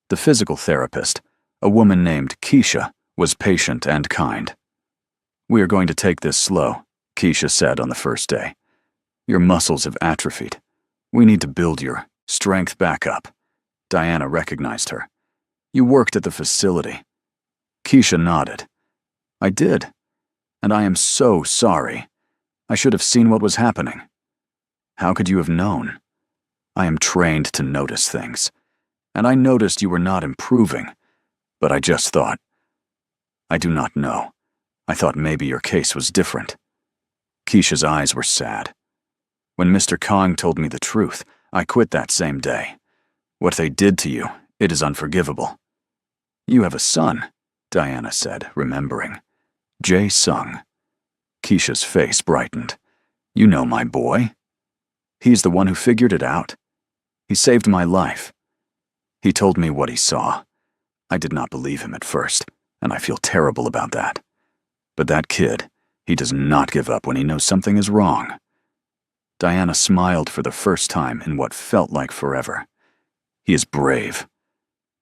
The physical therapist, a woman named Keisha, was patient and kind. We are going to take this slow, Keisha said on the first day. Your muscles have atrophied. We need to build your strength back up. Diana recognized her. You worked at the facility. Keisha nodded. I did. And I am so sorry. I should have seen what was happening. How could you have known? I am trained to notice things. And I noticed you were not improving. But I just thought. I do not know. I thought maybe your case was different. Keisha's eyes were sad. When Mr. Kong told me the truth, I quit that same day. What they did to you, it is unforgivable. You have a son, Diana said, remembering. Jae-sung. Keisha's face brightened. You know my boy. He's the one who figured it out. He saved my life. He told me what he saw. I did not believe him at first, and I feel terrible about that. But that kid, he does not give up when he knows something is wrong. Diana smiled for the first time in what felt like forever. He is brave.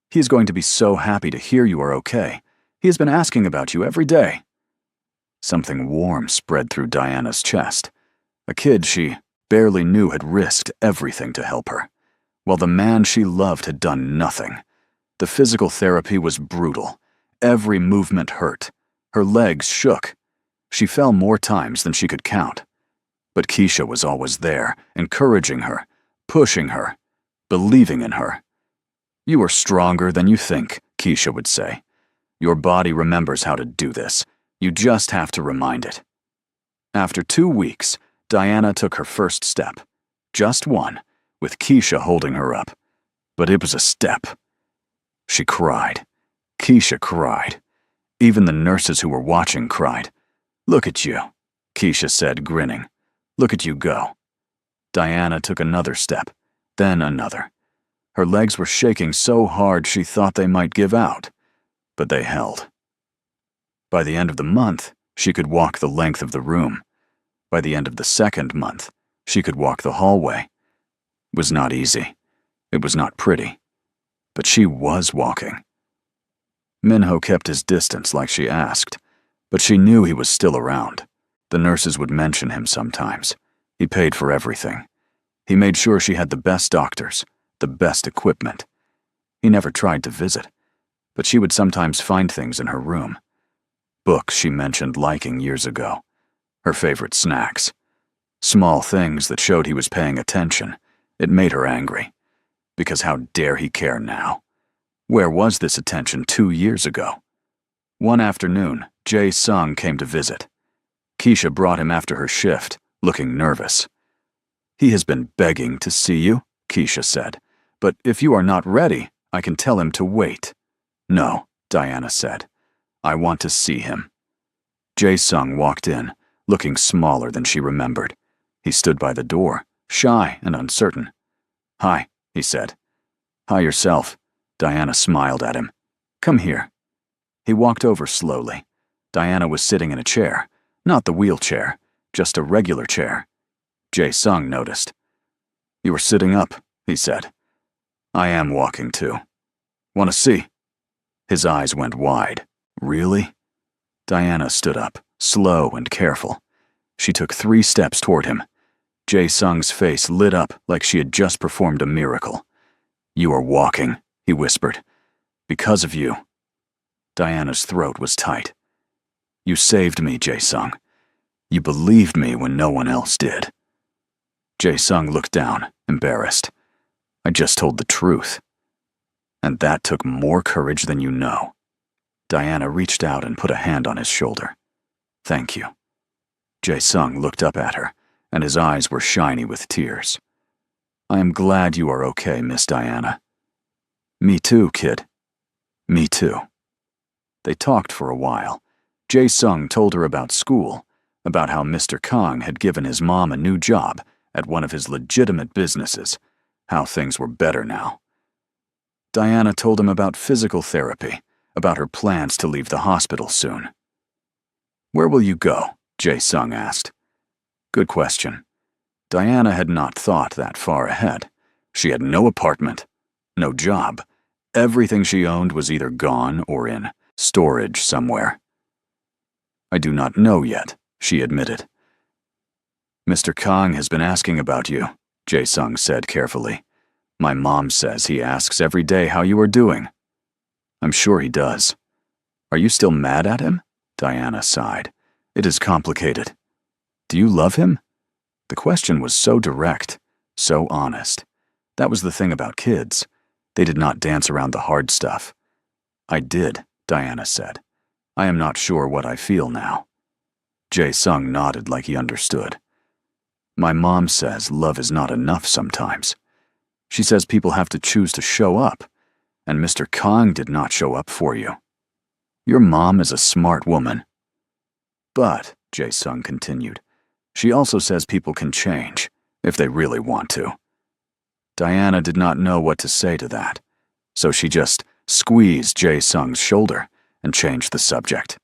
He is going to be so happy to hear you are okay. He has been asking about you every day. Something warm spread through Diana's chest. A kid she barely knew had risked everything to help her, while the man she loved had done nothing. The physical therapy was brutal. Every movement hurt. Her legs shook. She fell more times than she could count. But Keisha was always there, encouraging her, pushing her, believing in her. You are stronger than you think, Keisha would say. Your body remembers how to do this. You just have to remind it. After 2 weeks, Diana took her first step. Just one, with Keisha holding her up. But it was a step. She cried. Keisha cried. Even the nurses who were watching cried. Look at you, Keisha said, grinning. Look at you go. Diana took another step, then another. Her legs were shaking so hard she thought they might give out, but they held. By the end of the month, she could walk the length of the room. By the end of the second month, she could walk the hallway. It was not easy. It was not pretty. But she was walking. Minho kept his distance like she asked, but she knew he was still around. The nurses would mention him sometimes. He paid for everything. He made sure she had the best doctors, the best equipment. He never tried to visit, but she would sometimes find things in her room. Books she mentioned liking years ago. Her favorite snacks. Small things that showed he was paying attention. It made her angry. Because how dare he care now? Where was this attention 2 years ago? One afternoon, Jae-sung came to visit. Keisha brought him after her shift, looking nervous. He has been begging to see you, Keisha said. But if you are not ready, I can tell him to wait. No, Diana said. I want to see him. Jae-sung walked in, looking smaller than she remembered. He stood by the door, shy and uncertain. Hi, he said. Hi yourself. Diana smiled at him. Come here. He walked over slowly. Diana was sitting in a chair. Not the wheelchair, just a regular chair. Jae-sung noticed. "You were sitting up," he said. "I am walking too. Want to see?" His eyes went wide. "Really?" Diana stood up, slow and careful. She took 3 steps toward him. Jae-sung's face lit up like she had just performed a miracle. "You are walking," he whispered. "Because of you." Diana's throat was tight. "You saved me, Jae-sung. You believed me when no one else did." Jae-sung looked down, embarrassed. "I just told the truth. And that took more courage than you know." Diana reached out and put a hand on his shoulder. "Thank you." Jae-sung looked up at her, and his eyes were shiny with tears. "I am glad you are okay, Miss Diana." "Me too, kid." "Me too." They talked for a while. Jae-sung told her about school, about how Mr. Kang had given his mom a new job at one of his legitimate businesses, how things were better now. Diana told him about physical therapy, about her plans to leave the hospital soon. "Where will you go?" Jae-sung asked. Good question. Diana had not thought that far ahead. She had no apartment, no job. Everything she owned was either gone or in storage somewhere. "I do not know yet," she admitted. "Mr. Kang has been asking about you," Jae-sung said carefully. "My mom says he asks every day how you are doing." "I'm sure he does." "Are you still mad at him?" Diana sighed. "It is complicated." "Do you love him?" The question was so direct, so honest. That was the thing about kids. They did not dance around the hard stuff. "I did," Diana said. "I am not sure what I feel now." Jae-sung nodded like he understood. "My mom says love is not enough sometimes. She says people have to choose to show up, and Mr. Kang did not show up for you. Your mom is a smart woman." "But," Jae-sung continued, "she also says people can change, if they really want to." Diana did not know what to say to that, so she just squeezed Jae-sung's shoulder and changed the subject.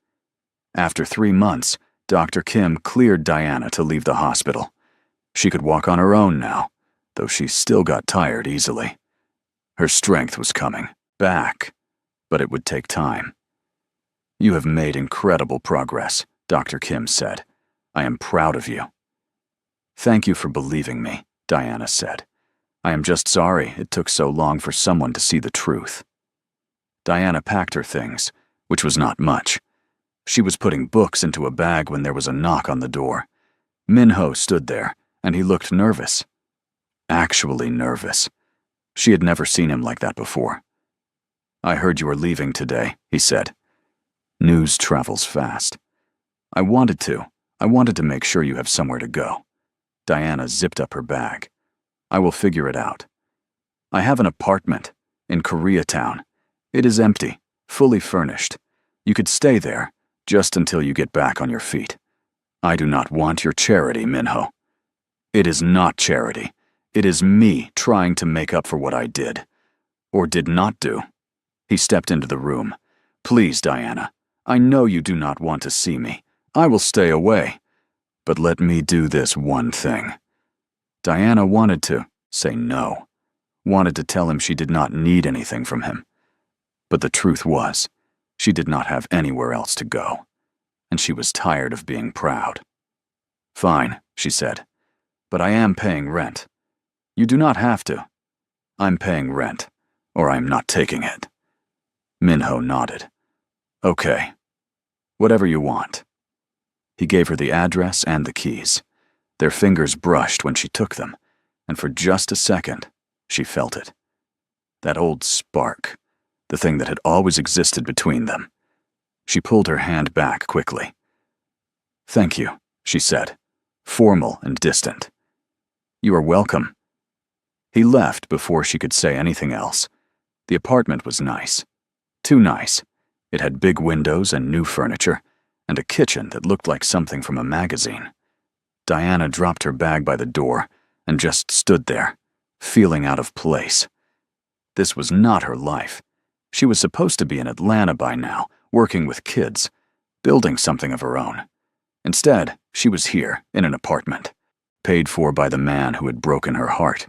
After 3 months, Dr. Kim cleared Diana to leave the hospital. She could walk on her own now, though she still got tired easily. Her strength was coming back, but it would take time. "You have made incredible progress," Dr. Kim said. "I am proud of you." "Thank you for believing me," Diana said. "I am just sorry it took so long for someone to see the truth." Diana packed her things, which was not much. She was putting books into a bag when there was a knock on the door. Minho stood there, and he looked nervous. Actually nervous. She had never seen him like that before. "I heard you were leaving today," he said. "News travels fast." I wanted to make sure you have somewhere to go." Diana zipped up her bag. "I will figure it out. I have an apartment in Koreatown. It is empty, fully furnished. You could stay there, just until you get back on your feet. I do not want your charity, Minho. It is not charity. It is me trying to make up for what I did. Or did not do." He stepped into the room. "Please, Diana, I know you do not want to see me. I will stay away. But let me do this one thing." Diana wanted to say no, wanted to tell him she did not need anything from him. But the truth was, she did not have anywhere else to go, and she was tired of being proud. "Fine," she said, "but I am paying rent. You do not have to. I'm paying rent, or I'm not taking it." Minho nodded. "Okay. Whatever you want." He gave her the address and the keys. Their fingers brushed when she took them, and for just a second, she felt it. That old spark, the thing that had always existed between them. She pulled her hand back quickly. "Thank you," she said, formal and distant. "You are welcome." He left before she could say anything else. The apartment was nice. Too nice. It had big windows and new furniture, and a kitchen that looked like something from a magazine. Diana dropped her bag by the door and just stood there, feeling out of place. This was not her life. She was supposed to be in Atlanta by now, working with kids, building something of her own. Instead, she was here, in an apartment, paid for by the man who had broken her heart.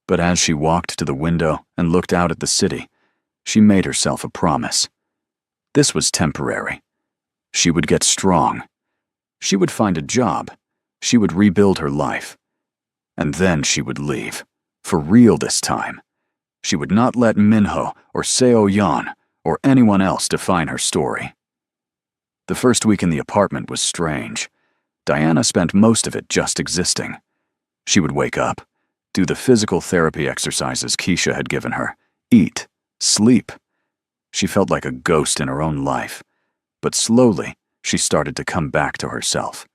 But as she walked to the window and looked out at the city, she made herself a promise. This was temporary. She would get strong. She would find a job. She would rebuild her life. And then she would leave. For real this time. She would not let Minho or Seo Yan or anyone else define her story. The first week in the apartment was strange. Diana spent most of it just existing. She would wake up, do the physical therapy exercises Keisha had given her, eat, sleep. She felt like a ghost in her own life. But slowly, she started to come back to herself.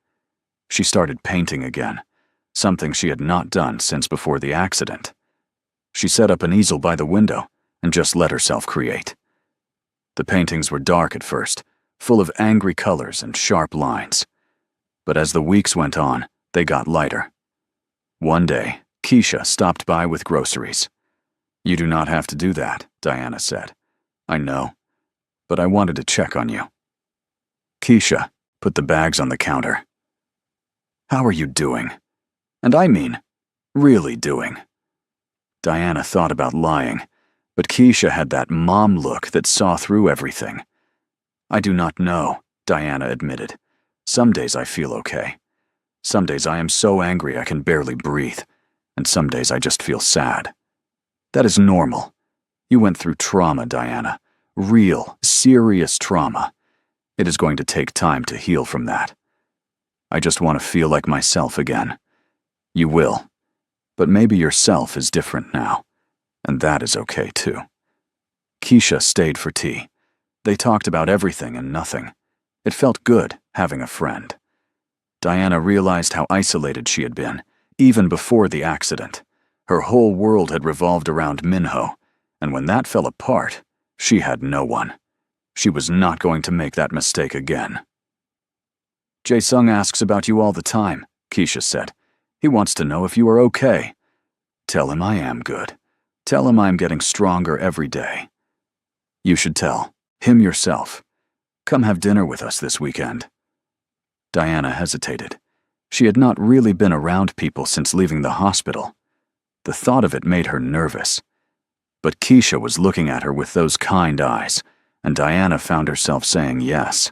She started painting again, something she had not done since before the accident. She set up an easel by the window and just let herself create. The paintings were dark at first, full of angry colors and sharp lines. But as the weeks went on, they got lighter. One day, Keisha stopped by with groceries. "You do not have to do that," Diana said. "I know, but I wanted to check on you." Keisha put the bags on the counter. "How are you doing? And I mean, really doing?" Diana thought about lying, but Keisha had that mom look that saw through everything. "I do not know," Diana admitted. "Some days I feel okay. Some days I am so angry I can barely breathe, and some days I just feel sad. That is normal. You went through trauma, Diana. Real, serious trauma. It is going to take time to heal from that. I just want to feel like myself again. You will. But maybe yourself is different now, and that is okay too." Keisha stayed for tea. They talked about everything and nothing. It felt good having a friend. Diana realized how isolated she had been, even before the accident. Her whole world had revolved around Minho, and when that fell apart, she had no one. She was not going to make that mistake again. "Jae-sung asks about you all the time," Keisha said. "He wants to know if you are okay." "Tell him I am good. Tell him I am getting stronger every day." "You should tell him yourself. Come have dinner with us this weekend." Diana hesitated. She had not really been around people since leaving the hospital. The thought of it made her nervous. But Keisha was looking at her with those kind eyes, and Diana found herself saying yes.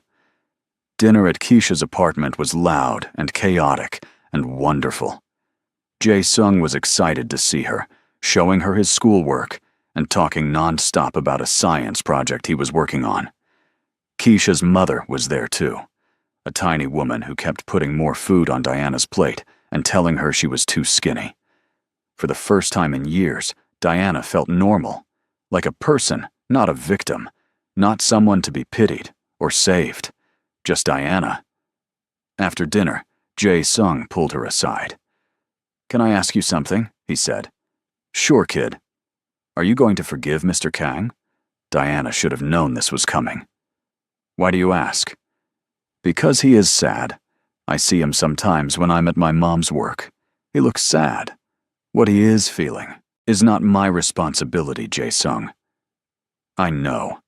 Dinner at Keisha's apartment was loud and chaotic and wonderful. Jae-sung was excited to see her, showing her his schoolwork and talking non-stop about a science project he was working on. Keisha's mother was there too, a tiny woman who kept putting more food on Diana's plate and telling her she was too skinny. For the first time in years, Diana felt normal, like a person, not a victim, not someone to be pitied or saved, just Diana. After dinner, Jae-sung pulled her aside. "Can I ask you something?" he said. "Sure, kid." "Are you going to forgive Mr. Kang?" Diana should have known this was coming. "Why do you ask?" "Because he is sad. I see him sometimes when I'm at my mom's work. He looks sad. What he is feeling is not my responsibility, Jae-sung." "I know.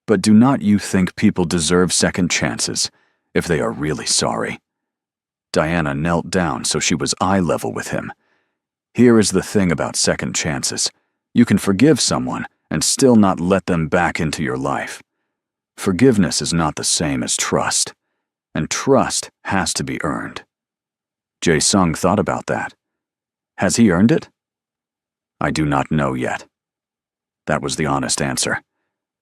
But do not you think people deserve second chances if they are really sorry?" Diana knelt down so she was eye level with him. Here is the thing about second chances. You can forgive someone and still not let them back into your life. Forgiveness is not the same as trust, and trust has to be earned. Jae-sung thought about that. Has he earned it? "I do not know yet." That was the honest answer.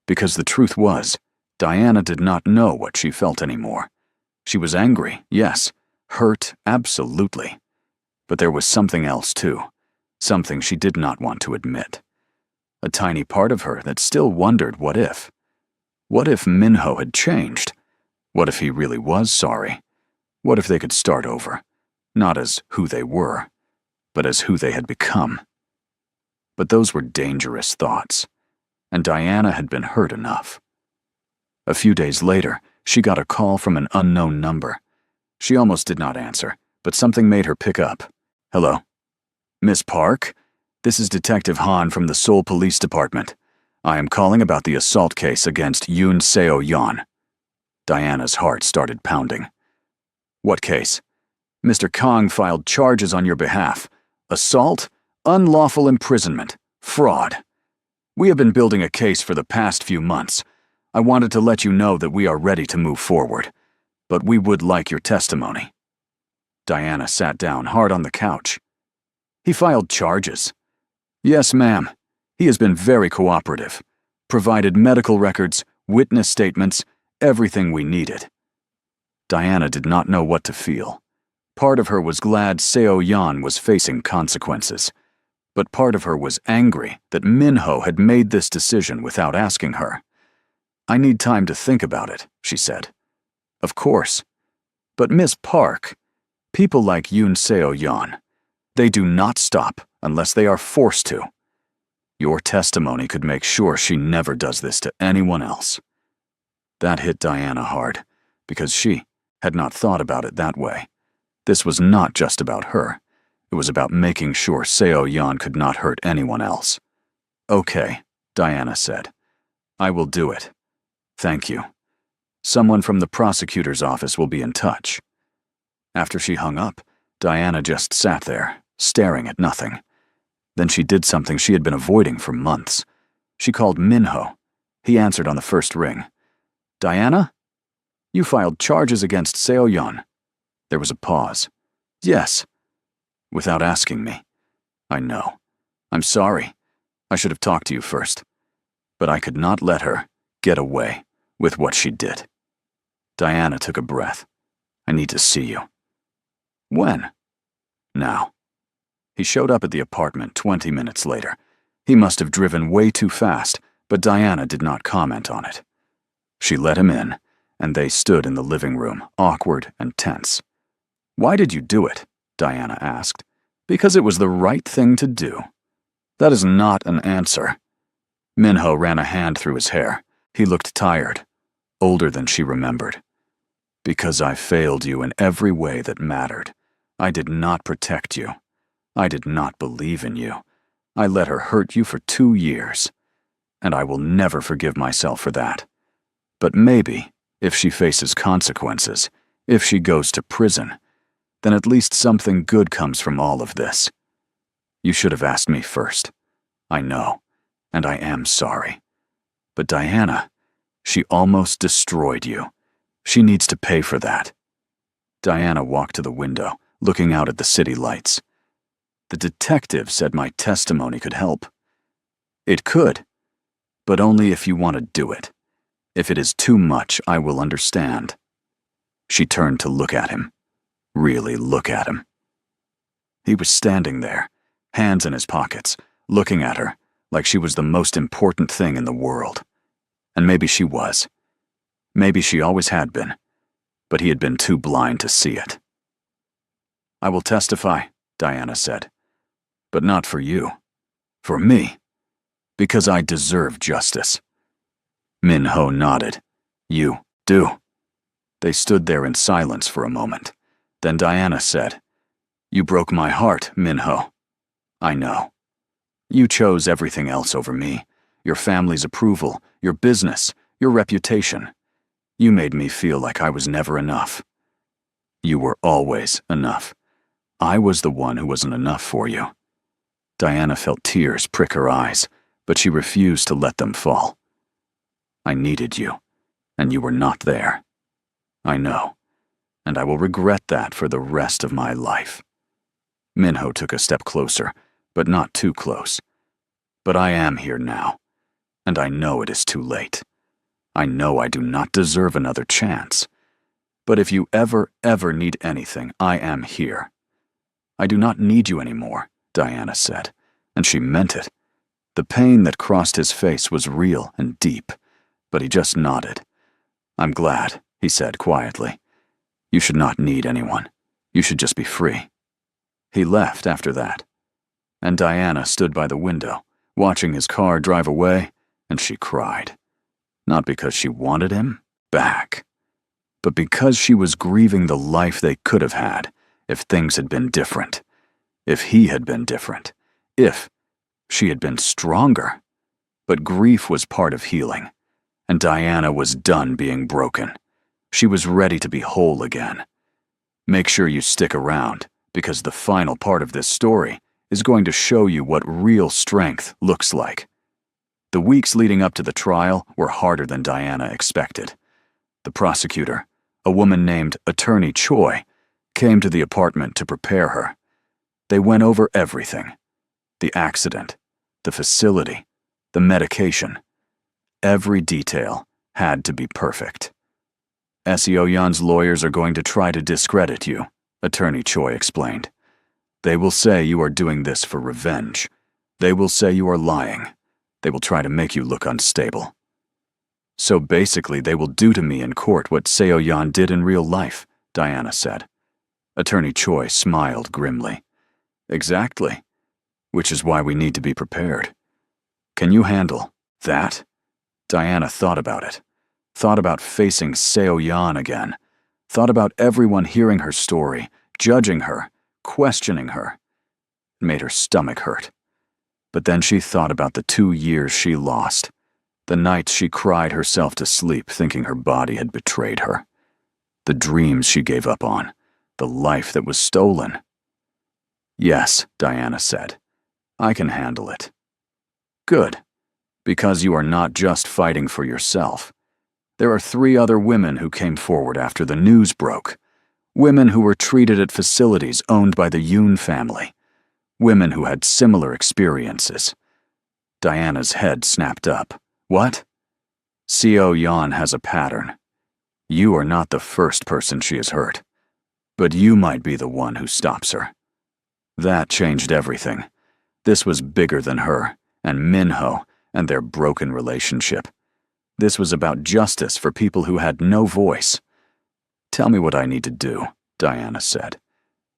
Because the truth was, Diana did not know what she felt anymore. She was angry, yes, hurt, absolutely. But there was something else too, something she did not want to admit. A tiny part of her that still wondered what if. What if Minho had changed? What if he really was sorry? What if they could start over, not as who they were, but as who they had become? But those were dangerous thoughts, and Diana had been hurt enough. A few days later, she got a call from an unknown number. She almost did not answer, but something made her pick up. "Hello? Miss Park? This is Detective Han from the Seoul Police Department. I am calling about the assault case against Yoon Seo-yeon." Diana's heart started pounding. What case? Mr. Kong filed charges on your behalf. Assault, unlawful imprisonment, fraud. We have been building a case for the past few months. I wanted to let you know that we are ready to move forward, but we would like your testimony." Diana sat down hard on the couch. "He filed charges." "Yes, ma'am. He has been very cooperative. Provided medical records, witness statements, everything we needed." Diana did not know what to feel. Part of her was glad Seo Yan was facing consequences, but part of her was angry that Minho had made this decision without asking her. "I need time to think about it," she said. "Of course. But Miss Park, people like Yoon Seo Yan, they do not stop unless they are forced to. Your testimony could make sure she never does this to anyone else." That hit Diana hard, because she had not thought about it that way. This was not just about her. It was about making sure Seo Yan could not hurt anyone else. "Okay," Diana said. "I will do it. Thank you. Someone from the prosecutor's office will be in touch." After she hung up, Diana just sat there, staring at nothing. Then she did something she had been avoiding for months. She called Minho. He answered on the first ring. "Diana? You filed charges against Seo Yan." There was a pause. "Yes." "Without asking me." "I know. I'm sorry. I should have talked to you first. But I could not let her get away with what she did." Diana took a breath. "I need to see you." "When?" "Now." He showed up at the apartment 20 minutes later. He must have driven way too fast, but Diana did not comment on it. She let him in, and they stood in the living room, awkward and tense. "Why did you do it?" Diana asked. "Because it was the right thing to do." "That is not an answer." Minho ran a hand through his hair. He looked tired, older than she remembered. "Because I failed you in every way that mattered. I did not protect you. I did not believe in you. I let her hurt you for 2 years. And I will never forgive myself for that. But maybe, if she faces consequences, if she goes to prison, then at least something good comes from all of this. You should have asked me first. I know, and I am sorry. But Diana, she almost destroyed you. She needs to pay for that." Diana walked to the window, looking out at the city lights. "The detective said my testimony could help." "It could, but only if you want to do it. If it is too much, I will understand." She turned to look at him. Really look at him. He was standing there, hands in his pockets, looking at her like she was the most important thing in the world. And maybe she was. Maybe she always had been, but he had been too blind to see it. "I will testify," Diana said. "But not for you. For me. Because I deserve justice." Minho nodded. "You do." They stood there in silence for a moment. Then Diana said, "You broke my heart, Minho. I know. You chose everything else over me. Your family's approval, your business, your reputation. You made me feel like I was never enough. You were always enough. I was the one who wasn't enough for you." Diana felt tears prick her eyes, but she refused to let them fall. "I needed you, and you were not there. I know, and I will regret that for the rest of my life." Minho took a step closer, but not too close. "But I am here now, and I know it is too late. I know I do not deserve another chance. But if you ever need anything, I am here." "I do not need you anymore," Diana said, and she meant it. The pain that crossed his face was real and deep, but he just nodded. "I'm glad," he said quietly. "You should not need anyone. You should just be free." He left after that, and Diana stood by the window, watching his car drive away, and she cried. Not because she wanted him back, but because she was grieving the life they could have had if things had been different, if he had been different, if she had been stronger. But grief was part of healing, and Diana was done being broken. She was ready to be whole again. Make sure you stick around, because the final part of this story is going to show you what real strength looks like. The weeks leading up to the trial were harder than Diana expected. The prosecutor, a woman named Attorney Choi, came to the apartment to prepare her. They went over everything: the accident, the facility, the medication. Every detail had to be perfect. Seo-yeon's lawyers are going to try to discredit you, Attorney Choi explained. They will say you are doing this for revenge. They will say you are lying. They will try to make you look unstable. So basically they will do to me in court what Seo-yeon did in real life, Diana said. Attorney Choi smiled grimly. Exactly. Which is why we need to be prepared. Can you handle that? Diana thought about it. Thought about facing Seo-yeon again. Thought about everyone hearing her story, judging her, questioning her. It made her stomach hurt. But then she thought about the 2 years she lost, the nights she cried herself to sleep thinking her body had betrayed her, the dreams she gave up on, the life that was stolen. Yes, Diana said. I can handle it. Good, because you are not just fighting for yourself. There are 3 other women who came forward after the news broke. Women who were treated at facilities owned by the Yoon family. Women who had similar experiences. Diana's head snapped up. What? Seo-yeon has a pattern. You are not the first person she has hurt, but you might be the one who stops her. That changed everything. This was bigger than her, and Minho, and their broken relationship. This was about justice for people who had no voice. Tell me what I need to do, Diana said.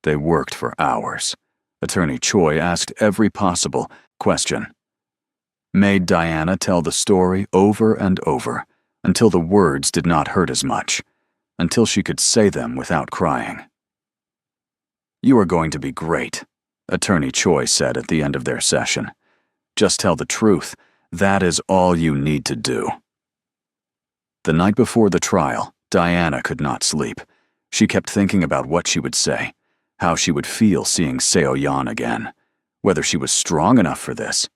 They worked for hours. Attorney Choi asked every possible question. Made Diana tell the story over and over, until the words did not hurt as much, until she could say them without crying. You are going to be great, Attorney Choi said at the end of their session. Just tell the truth. That is all you need to do. The night before the trial, Diana could not sleep. She kept thinking about what she would say, how she would feel seeing Seo-yeon again, whether she was strong enough for this.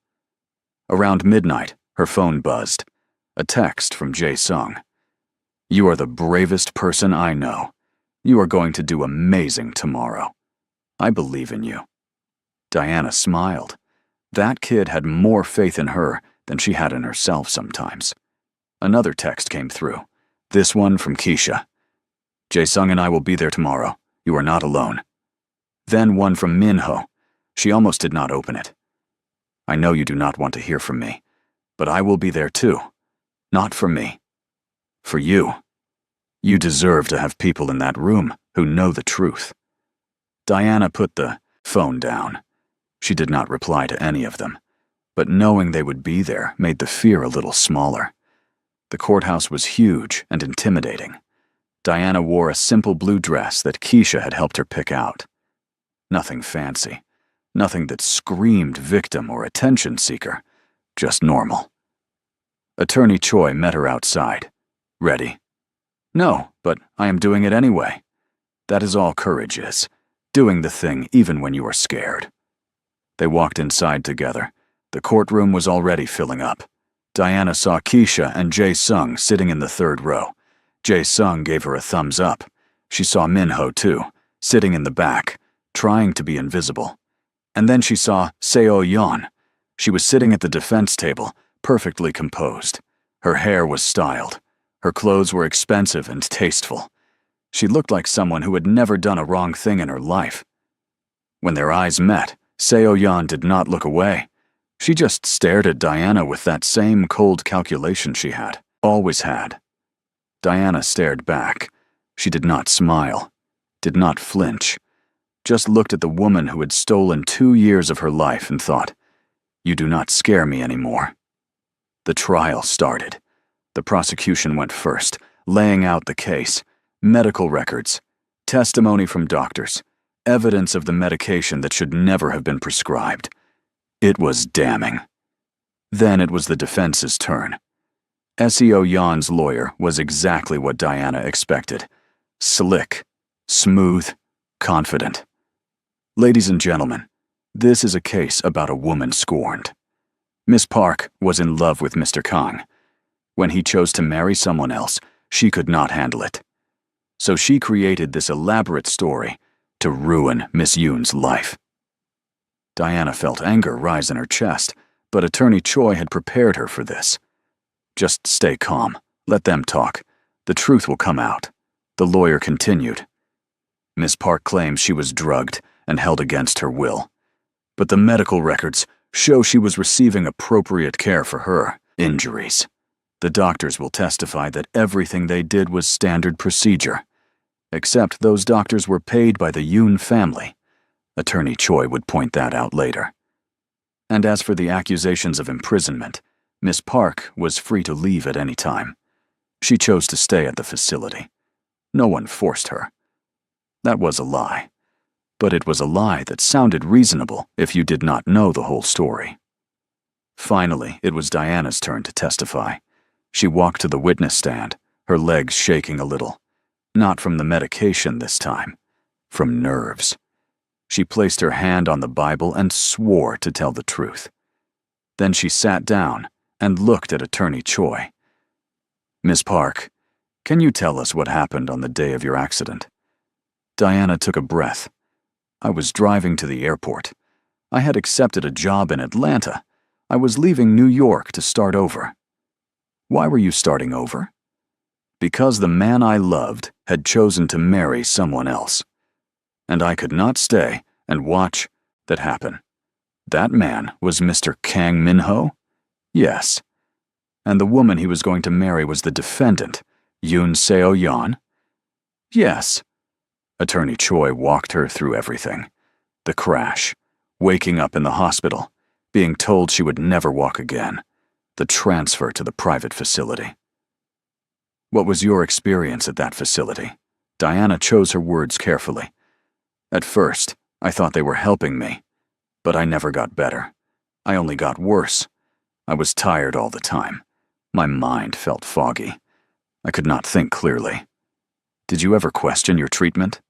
Around midnight, her phone buzzed. A text from Jae-sung. You are the bravest person I know. You are going to do amazing tomorrow. I believe in you. Diana smiled. That kid had more faith in her than she had in herself sometimes. Another text came through, this one from Keisha. Jae-sung and I will be there tomorrow. You are not alone. Then one from Minho. She almost did not open it. I know you do not want to hear from me, but I will be there too. Not for me. For you. You deserve to have people in that room who know the truth. Diana put the phone down. She did not reply to any of them, but knowing they would be there made the fear a little smaller. The courthouse was huge and intimidating. Diana wore a simple blue dress that Keisha had helped her pick out. Nothing fancy, nothing that screamed victim or attention seeker, just normal. Attorney Choi met her outside. Ready? No, but I am doing it anyway. That is all courage is, doing the thing even when you are scared. They walked inside together. The courtroom was already filling up. Diana saw Keisha and Jae-sung sitting in the 3rd row. Jae-sung gave her a thumbs up. She saw Minho too, sitting in the back, trying to be invisible. And then she saw Seo-yeon. She was sitting at the defense table, perfectly composed. Her hair was styled. Her clothes were expensive and tasteful. She looked like someone who had never done a wrong thing in her life. When their eyes met, Seo-yeon did not look away. She just stared at Diana with that same cold calculation she had, always had. Diana stared back. She did not smile, did not flinch, just looked at the woman who had stolen 2 years of her life and thought, you do not scare me anymore. The trial started. The prosecution went first, laying out the case, medical records, testimony from doctors, evidence of the medication that should never have been prescribed. It was damning. Then it was the defense's turn. Seo-yeon's lawyer was exactly what Diana expected. Slick, smooth, confident. Ladies and gentlemen, this is a case about a woman scorned. Miss Park was in love with Mr. Kang. When he chose to marry someone else, she could not handle it. So she created this elaborate story to ruin Miss Yoon's life. Diana felt anger rise in her chest, but Attorney Choi had prepared her for this. Just stay calm. Let them talk. The truth will come out, the lawyer continued. Miss Park claims she was drugged and held against her will. But the medical records show she was receiving appropriate care for her injuries. The doctors will testify that everything they did was standard procedure. Except those doctors were paid by the Yoon family. Attorney Choi would point that out later. And as for the accusations of imprisonment, Miss Park was free to leave at any time. She chose to stay at the facility. No one forced her. That was a lie. But it was a lie that sounded reasonable if you did not know the whole story. Finally, it was Diana's turn to testify. She walked to the witness stand, her legs shaking a little. Not from the medication this time, from nerves. She placed her hand on the Bible and swore to tell the truth. Then she sat down and looked at Attorney Choi. Miss Park, can you tell us what happened on the day of your accident? Diana took a breath. I was driving to the airport. I had accepted a job in Atlanta. I was leaving New York to start over. Why were you starting over? Because the man I loved had chosen to marry someone else. And I could not stay and watch that happen. That man was Mr. Kang Min-ho? Yes. And the woman he was going to marry was the defendant, Yoon Seo-yeon? Yes. Attorney Choi walked her through everything. The crash, waking up in the hospital, being told she would never walk again, the transfer to the private facility. What was your experience at that facility? Diana chose her words carefully. At first, I thought they were helping me, but I never got better. I only got worse. I was tired all the time. My mind felt foggy. I could not think clearly. Did you ever question your treatment?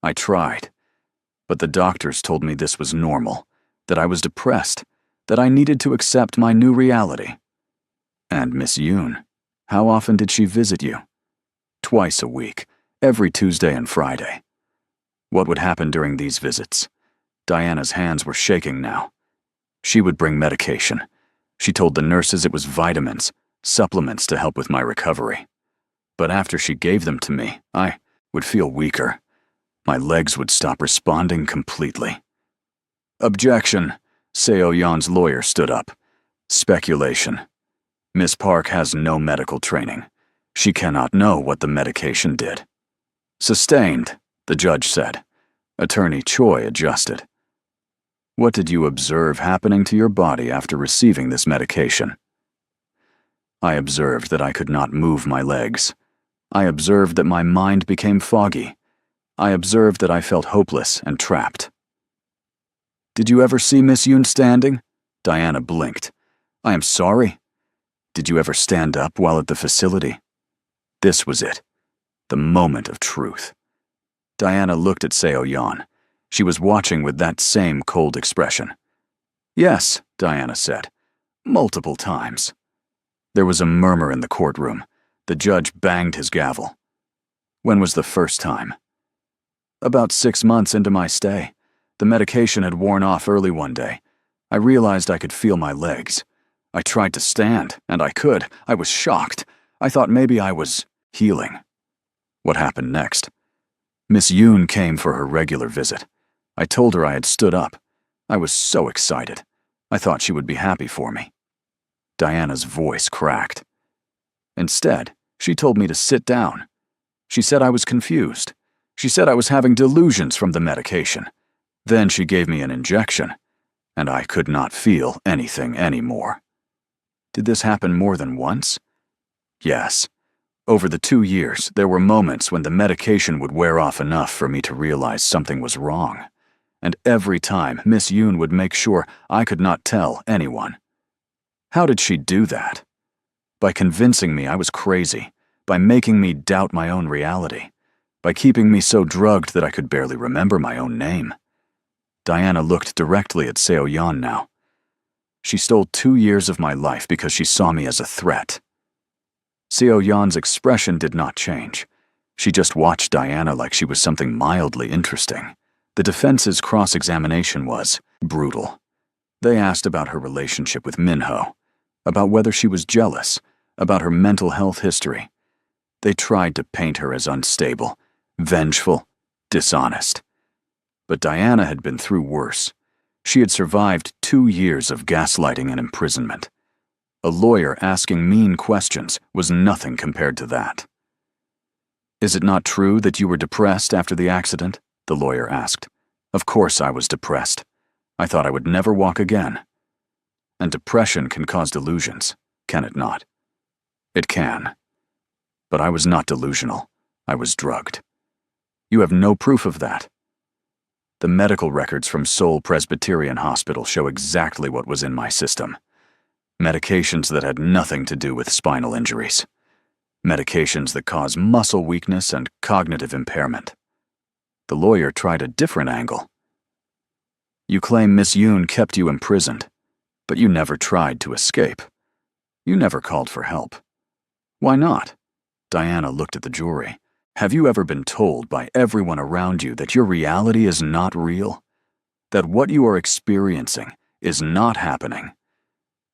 I tried, but the doctors told me this was normal, that I was depressed, that I needed to accept my new reality. And Miss Yoon, how often did she visit you? Twice a week, every Tuesday and Friday. What would happen during these visits? Diana's hands were shaking now. She would bring medication. She told the nurses it was vitamins, supplements to help with my recovery. But after she gave them to me, I would feel weaker. My legs would stop responding completely. Objection. Seo-yeon's lawyer stood up. Speculation. Miss Park has no medical training. She cannot know what the medication did. Sustained, the judge said. Attorney Choi adjusted. What did you observe happening to your body after receiving this medication? I observed that I could not move my legs. I observed that my mind became foggy. I observed that I felt hopeless and trapped. Did you ever see Miss Yoon standing? Diana blinked. I am sorry. Did you ever stand up while at the facility? This was it. The moment of truth. Diana looked at Seo-yeon. She was watching with that same cold expression. Yes, Diana said. Multiple times. There was a murmur in the courtroom. The judge banged his gavel. When was the first time? About 6 months into my stay. The medication had worn off early one day. I realized I could feel my legs. I tried to stand, and I could. I was shocked. I thought maybe I was healing. What happened next? Miss Yoon came for her regular visit. I told her I had stood up. I was so excited. I thought she would be happy for me. Diana's voice cracked. Instead, she told me to sit down. She said I was confused. She said I was having delusions from the medication. Then she gave me an injection, and I could not feel anything anymore. Did this happen more than once? Yes. Over the 2 years, there were moments when the medication would wear off enough for me to realize something was wrong. And every time, Miss Yoon would make sure I could not tell anyone. How did she do that? By convincing me I was crazy, by making me doubt my own reality. by keeping me so drugged that I could barely remember my own name. Diana looked directly at Seo Yan now. She stole 2 years of my life because she saw me as a threat. Seo Yan's expression did not change. She just watched Diana like she was something mildly interesting. The defense's cross-examination was brutal. They asked about her relationship with Minho, about whether she was jealous, about her mental health history. They tried to paint her as unstable, vengeful, dishonest. But Diana had been through worse. She had survived 2 years of gaslighting and imprisonment. A lawyer asking mean questions was nothing compared to that. "Is it not true that you were depressed after the accident?" the lawyer asked. "Of course I was depressed. I thought I would never walk again." And depression can cause delusions, can it not? It can. But I was not delusional. I was drugged. You have no proof of that. The medical records from Seoul Presbyterian Hospital show exactly what was in my system. Medications that had nothing to do with spinal injuries. Medications that cause muscle weakness and cognitive impairment. The lawyer tried a different angle. "You claim Miss Yoon kept you imprisoned, but you never tried to escape. You never called for help. Why not?" Diana looked at the jury. "Have you ever been told by everyone around you that your reality is not real? That what you are experiencing is not happening?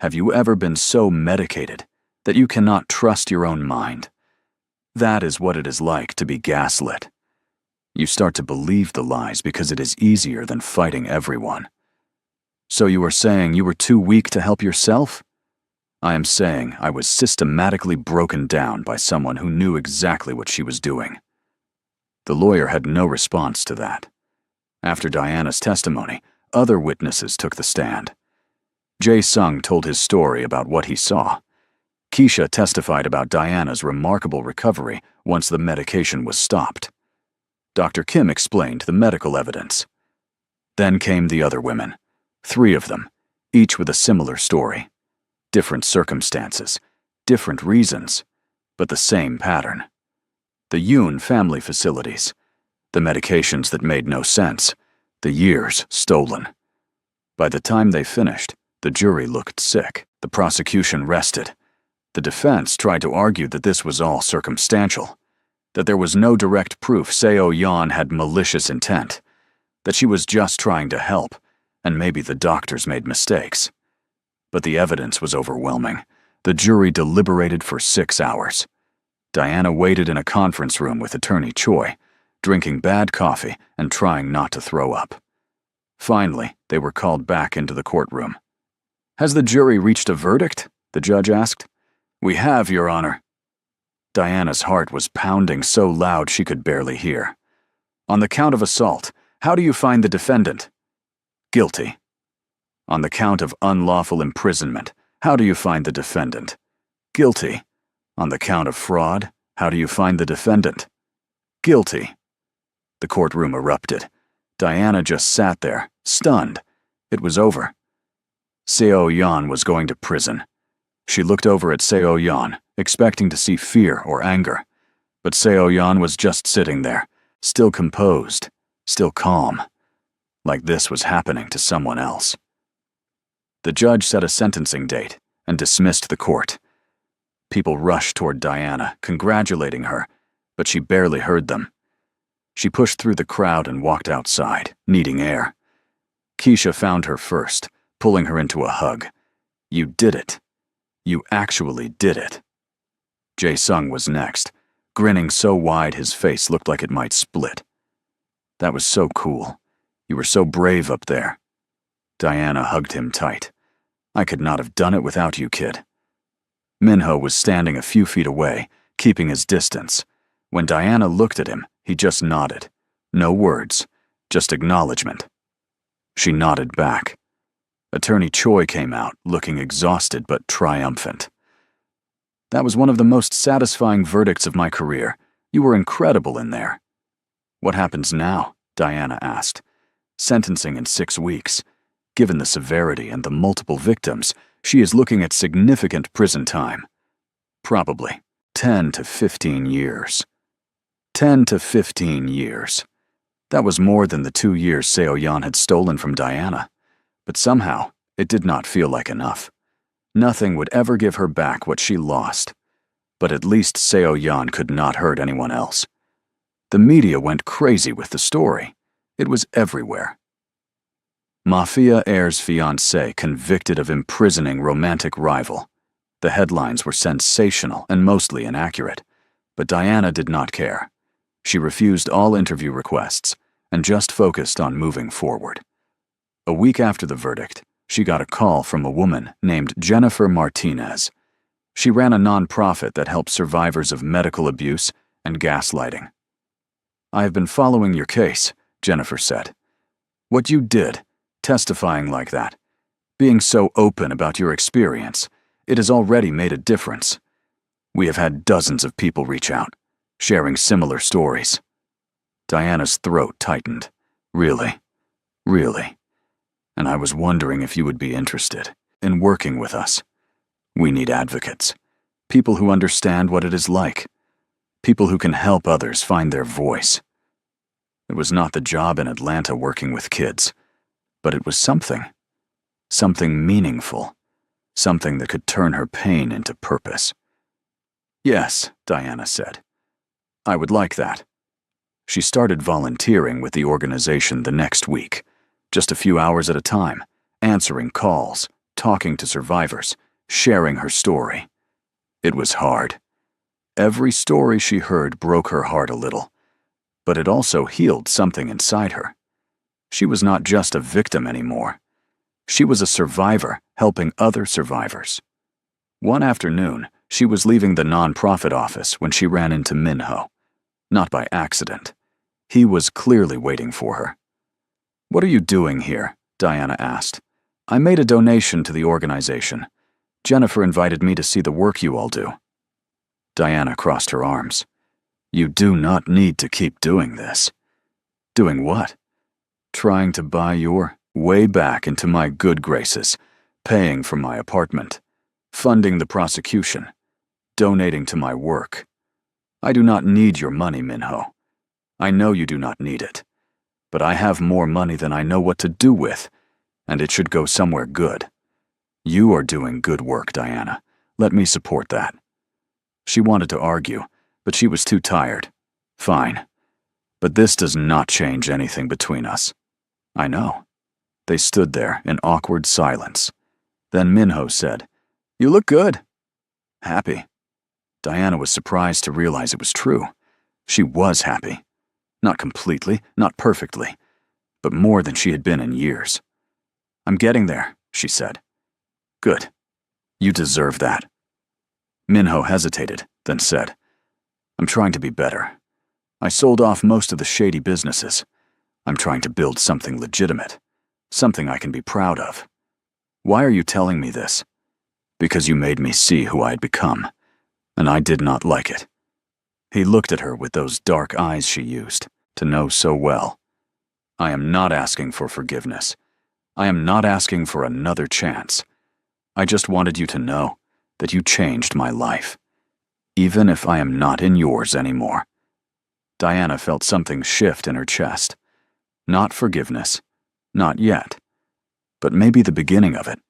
Have you ever been so medicated that you cannot trust your own mind? That is what it is like to be gaslit. You start to believe the lies because it is easier than fighting everyone. So you are saying you were too weak to help yourself? I am saying I was systematically broken down by someone who knew exactly what she was doing." The lawyer had no response to that. After Diana's testimony, other witnesses took the stand. Jae-sung told his story about what he saw. Keisha testified about Diana's remarkable recovery once the medication was stopped. Dr. Kim explained the medical evidence. Then came the other women, 3 of them, each with a similar story. Different circumstances, different reasons, but the same pattern. The Yoon family facilities, the medications that made no sense, the years stolen. By the time they finished, the jury looked sick. The prosecution rested. The defense tried to argue that this was all circumstantial, that there was no direct proof Seo Yan had malicious intent, that she was just trying to help, and maybe the doctors made mistakes. But the evidence was overwhelming. The jury deliberated for 6 hours. Diana waited in a conference room with Attorney Choi, drinking bad coffee and trying not to throw up. Finally, they were called back into the courtroom. "Has the jury reached a verdict?" the judge asked. "We have, Your Honor." Diana's heart was pounding so loud she could barely hear. "On the count of assault, how do you find the defendant?" "Guilty." "On the count of unlawful imprisonment, how do you find the defendant?" "Guilty." "On the count of fraud, how do you find the defendant?" "Guilty." The courtroom erupted. Diana just sat there, stunned. It was over. Seo Yan was going to prison. She looked over at Seo Yan, expecting to see fear or anger. But Seo Yan was just sitting there, still composed, still calm, like this was happening to someone else. The judge set a sentencing date and dismissed the court. People rushed toward Diana, congratulating her, but she barely heard them. She pushed through the crowd and walked outside, needing air. Keisha found her first, pulling her into a hug. "You did it. You actually did it." Jae-sung was next, grinning so wide his face looked like it might split. "That was so cool. You were so brave up there." Diana hugged him tight. "I could not have done it without you, kid." Minho was standing a few feet away, keeping his distance. When Diana looked at him, he just nodded. No words, just acknowledgement. She nodded back. Attorney Choi came out, looking exhausted but triumphant. "That was one of the most satisfying verdicts of my career. You were incredible in there." "What happens now?" Diana asked. "Sentencing in 6 weeks. Given the severity and the multiple victims, she is looking at significant prison time. Probably 10 to 15 years. 10 to 15 years. That was more than the 2 years Seo-yeon had stolen from Diana, but somehow it did not feel like enough. Nothing would ever give her back what she lost, but at least Seo-yeon could not hurt anyone else. The media went crazy with the story. It was everywhere. Mafia heir's fiancé convicted of imprisoning romantic rival. The headlines were sensational and mostly inaccurate, but Diana did not care. She refused all interview requests and just focused on moving forward. A week after the verdict, she got a call from a woman named Jennifer Martinez. She ran a nonprofit that helps survivors of medical abuse and gaslighting. "I have been following your case," Jennifer said. "What you did, testifying like that, being so open about your experience, it has already made a difference. We have had dozens of people reach out, sharing similar stories." Diana's throat tightened. "Really? Really? And I was wondering if you would be interested in working with us. We need advocates, people who understand what it is like, people who can help others find their voice." It was not the job in Atlanta working with kids, but it was something meaningful, something that could turn her pain into purpose. "Yes," Diana said. "I would like that." She started volunteering with the organization the next week, just a few hours at a time, answering calls, talking to survivors, sharing her story. It was hard. Every story she heard broke her heart a little, but it also healed something inside her. She was not just a victim anymore. She was a survivor helping other survivors. One afternoon, she was leaving the nonprofit office when she ran into Minho. Not by accident. He was clearly waiting for her. "What are you doing here?" Diana asked. "I made a donation to the organization. Jennifer invited me to see the work you all do." Diana crossed her arms. "You do not need to keep doing this." "Doing what?" "Trying to buy your way back into my good graces, paying for my apartment, funding the prosecution, donating to my work. I do not need your money, Minho. I know you do not need it. But I have more money than I know what to do with, and it should go somewhere good. You are doing good work, Diana. Let me support that." She wanted to argue, but she was too tired. "Fine. But this does not change anything between us." "I know." They stood there in awkward silence. Then Minho said, "You look good." "Happy." Diana was surprised to realize it was true. She was happy. Not completely, not perfectly, but more than she had been in years. "I'm getting there," she said. "Good. You deserve that." Minho hesitated, then said, "I'm trying to be better. I sold off most of the shady businesses. I'm trying to build something legitimate, something I can be proud of." "Why are you telling me this?" "Because you made me see who I had become, and I did not like it." He looked at her with those dark eyes she used to know so well. "I am not asking for forgiveness. I am not asking for another chance. I just wanted you to know that you changed my life, even if I am not in yours anymore." Diana felt something shift in her chest. Not forgiveness, not yet, but maybe the beginning of it.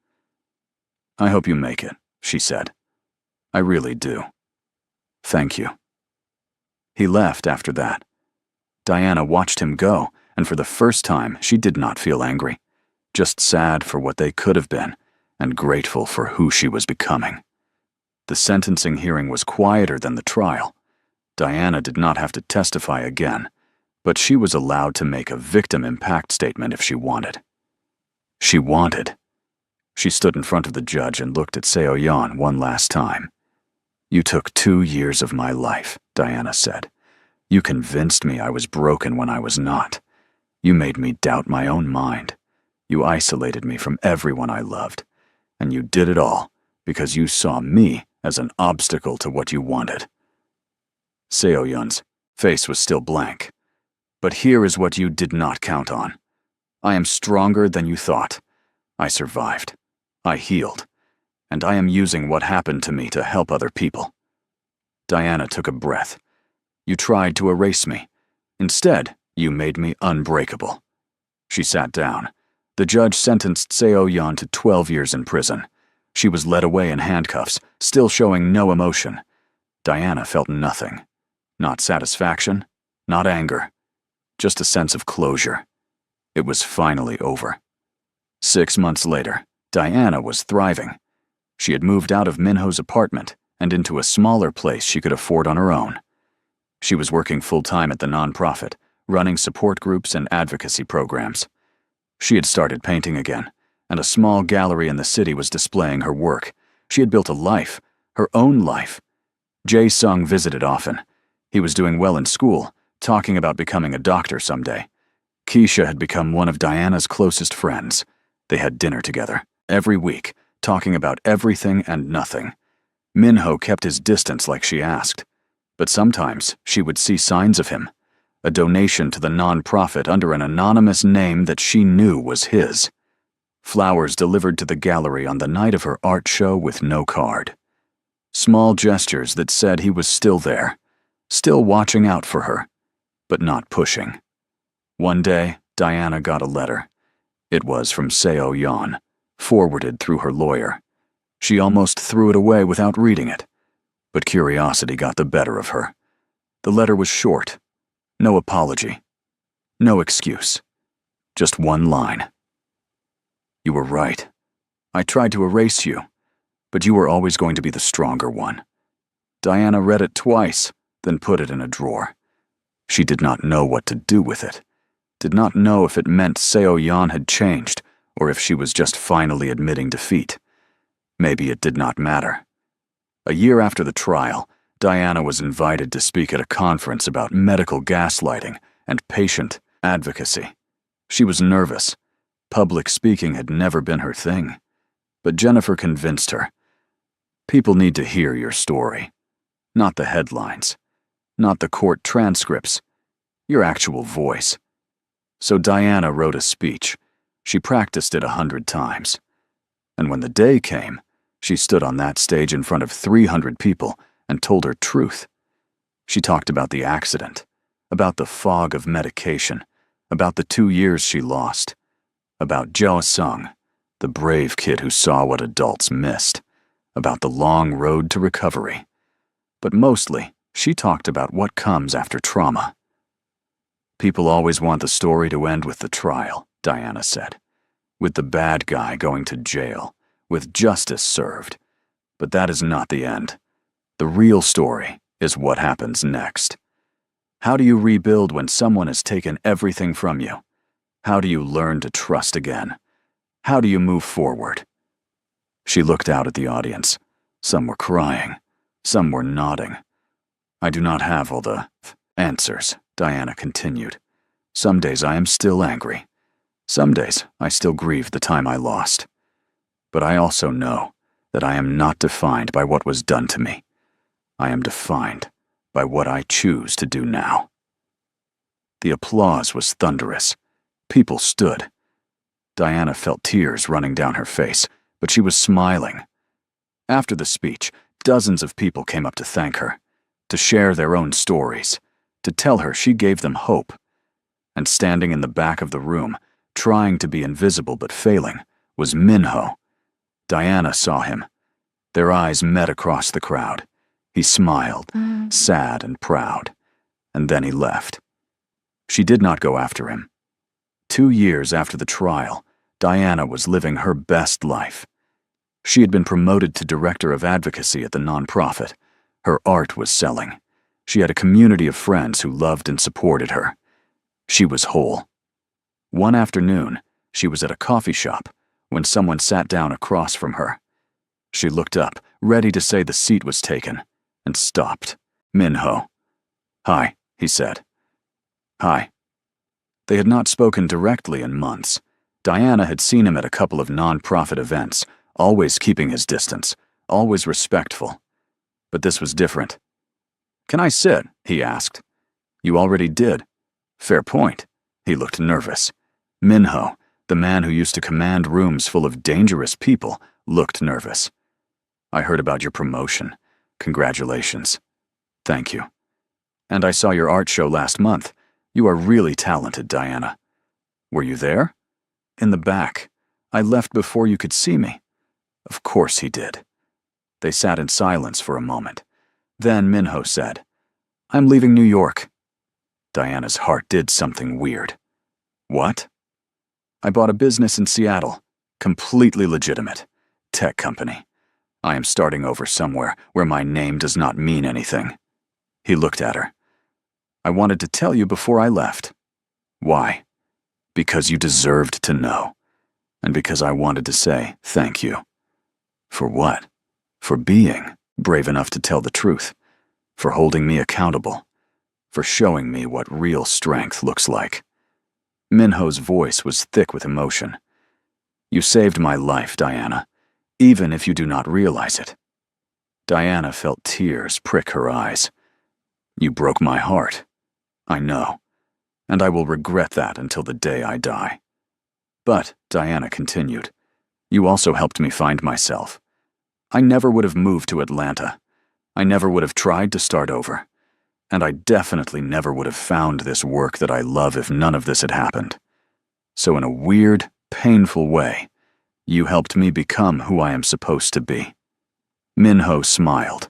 "I hope you make it," she said. "I really do. Thank you." He left after that. Diana watched him go, and for the first time, she did not feel angry, just sad for what they could have been, and grateful for who she was becoming. The sentencing hearing was quieter than the trial. Diana did not have to testify again, but she was allowed to make a victim impact statement if she wanted. She wanted. She stood in front of the judge and looked at Seo-yeon one last time. "You took 2 years of my life," Diana said. "You convinced me I was broken when I was not. You made me doubt my own mind. You isolated me from everyone I loved. And you did it all because you saw me as an obstacle to what you wanted." Seo-yeon's face was still blank. "But here is what you did not count on. I am stronger than you thought. I survived. I healed. And I am using what happened to me to help other people." Diana took a breath. You tried to erase me. Instead, you made me unbreakable." She sat down. The judge sentenced Seo-yeon to 12 years in prison. She was led away in handcuffs, still showing no emotion. Diana felt nothing. Not satisfaction, not anger, just a sense of closure. It was finally over. 6 months later, Diana was thriving. She had moved out of Minho's apartment and into a smaller place she could afford on her own. She was working full-time at the nonprofit, running support groups and advocacy programs. She had started painting again, and a small gallery in the city was displaying her work. She had built a life, her own life. Jae-sung visited often. He was doing well in school, talking about becoming a doctor someday. Keisha had become one of Diana's closest friends. They had dinner together, every week, talking about everything and nothing. Minho kept his distance like she asked, but sometimes she would see signs of him. A donation to the nonprofit under an anonymous name that she knew was his. Flowers delivered to the gallery on the night of her art show with no card. Small gestures that said he was still there, still watching out for her, but not pushing. One day, Diana got a letter. It was from Seo-yeon, forwarded through her lawyer. She almost threw it away without reading it, but curiosity got the better of her. The letter was short. No apology. No excuse. Just one line. "You were right. I tried to erase you, but you were always going to be the stronger one." Diana read it twice, then put it in a drawer. She did not know what to do with it. Did not know if it meant Seo-yeon had changed, or if she was just finally admitting defeat. Maybe it did not matter. A year after the trial, Diana was invited to speak at a conference about medical gaslighting and patient advocacy. She was nervous. Public speaking had never been her thing. But Jennifer convinced her. People need to hear your story. Not the headlines. Not the court transcripts. Your actual voice. So Diana wrote a speech. She practiced it 100 times. And when the day came, she stood on that stage in front of 300 people and told her truth. She talked about the accident, about the fog of medication, about the 2 years she lost, about Jae-sung, the brave kid who saw what adults missed, about the long road to recovery. But mostly, she talked about what comes after trauma. "People always want the story to end with the trial," Diana said, "with the bad guy going to jail, with justice served. But that is not the end. The real story is what happens next. How do you rebuild when someone has taken everything from you? How do you learn to trust again? How do you move forward?" She looked out at the audience. Some were crying. Some were nodding. "I do not have all the answers," Diana continued. "Some days I am still angry. Some days I still grieve the time I lost. But I also know that I am not defined by what was done to me. I am defined by what I choose to do now." The applause was thunderous. People stood. Diana felt tears running down her face, but she was smiling. After the speech, dozens of people came up to thank her, to share their own stories, to tell her she gave them hope. And standing in the back of the room, trying to be invisible but failing, was Minho. Diana saw him. Their eyes met across the crowd. He smiled, sad and proud, and then he left. She did not go after him. 2 years after the trial, Diana was living her best life. She had been promoted to director of advocacy at the nonprofit. Her art was selling. She had a community of friends who loved and supported her. She was whole. One afternoon, she was at a coffee shop when someone sat down across from her. She looked up, ready to say the seat was taken, and stopped. Minho. "Hi," he said. "Hi." They had not spoken directly in months. Diana had seen him at a couple of nonprofit events, always keeping his distance, always respectful. But this was different. "Can I sit?" he asked. "You already did." "Fair point." He looked nervous. Minho, the man who used to command rooms full of dangerous people, looked nervous. "I heard about your promotion. Congratulations." "Thank you." And I saw your art show last month. You are really talented, Diana. Were you there? In the back. I left before you could see me. Of course he did. They sat in silence for a moment. Then Minho said, I'm leaving New York. Diana's heart did something weird. What? I bought a business in Seattle. Completely legitimate. Tech company. I am starting over somewhere where my name does not mean anything. He looked at her. I wanted to tell you before I left. Why? Because you deserved to know. And because I wanted to say thank you. For what? For being brave enough to tell the truth. For holding me accountable. For showing me what real strength looks like. Minho's voice was thick with emotion. You saved my life, Diana, even if you do not realize it. Diana felt tears prick her eyes. You broke my heart. I know, and I will regret that until the day I die. But, Diana continued, you also helped me find myself. I never would have moved to Atlanta. I never would have tried to start over. And I definitely never would have found this work that I love if none of this had happened. So in a weird, painful way, you helped me become who I am supposed to be. Minho smiled,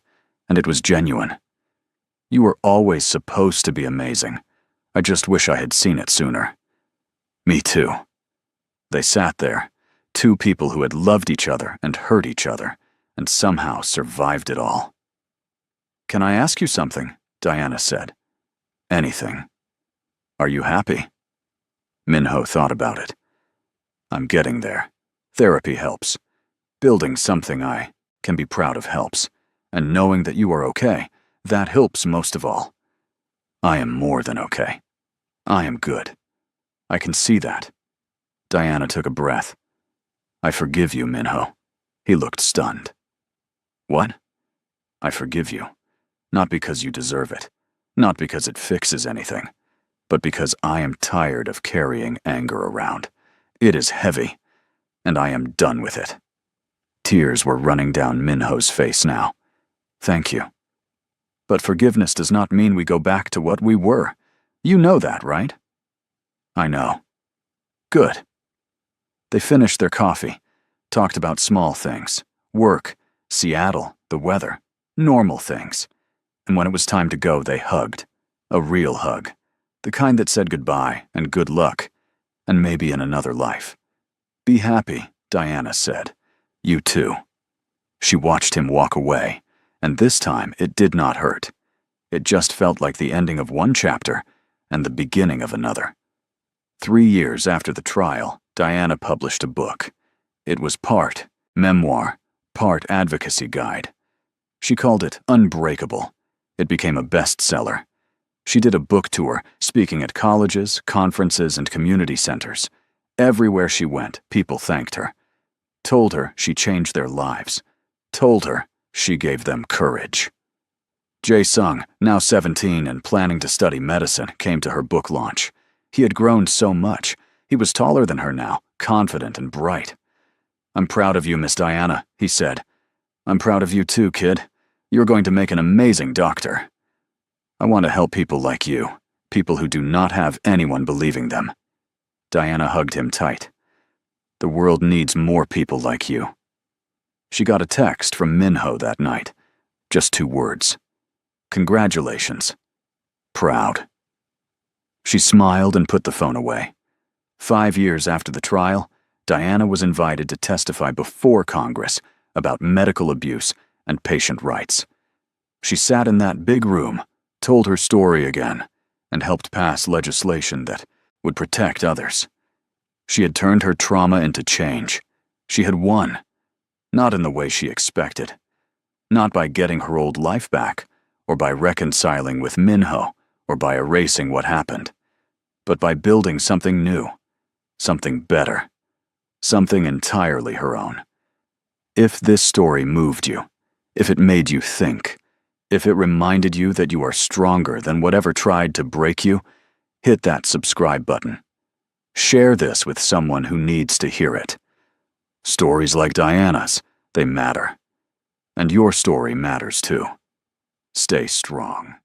and it was genuine. You were always supposed to be amazing. I just wish I had seen it sooner. Me too. They sat there, two people who had loved each other and hurt each other, and somehow survived it all. Can I ask you something? Diana said. Anything. Are you happy? Minho thought about it. I'm getting there. Therapy helps. Building something I can be proud of helps. And knowing that you are okay, that helps most of all. I am more than okay. I am good. I can see that. Diana took a breath. I forgive you, Minho. He looked stunned. What? I forgive you. Not because you deserve it. Not because it fixes anything. But because I am tired of carrying anger around. It is heavy. And I am done with it. Tears were running down Minho's face now. Thank you. But forgiveness does not mean we go back to what we were. You know that, right? I know. Good. They finished their coffee, talked about small things, work, Seattle, the weather, normal things. And when it was time to go, they hugged. A real hug. The kind that said goodbye and good luck, and maybe in another life. Be happy, Diana said. You too. She watched him walk away, and this time it did not hurt. It just felt like the ending of one chapter and the beginning of another. 3 years after the trial, Diana published a book. It was part memoir, part advocacy guide. She called it Unbreakable. It became a bestseller. She did a book tour, speaking at colleges, conferences, and community centers. Everywhere she went, people thanked her. Told her she changed their lives. Told her she gave them courage. Jae-sung, now 17 and planning to study medicine, came to her book launch. He had grown so much. He was taller than her now, confident and bright. I'm proud of you, Miss Diana, he said. I'm proud of you too, kid. You're going to make an amazing doctor. I want to help people like you, people who do not have anyone believing them. Diana hugged him tight. The world needs more people like you. She got a text from Minho that night. Just 2 words. Congratulations. Proud. She smiled and put the phone away. 5 years after the trial, Diana was invited to testify before Congress about medical abuse and patient rights. She sat in that big room, told her story again, and helped pass legislation that would protect others. She had turned her trauma into change. She had won. Not in the way she expected. Not by getting her old life back, or by reconciling with Minho, or by erasing what happened, but by building something new, something better, something entirely her own. If this story moved you, if it made you think, if it reminded you that you are stronger than whatever tried to break you, hit that subscribe button. Share this with someone who needs to hear it. Stories like Diana's, they matter. And your story matters too. Stay strong.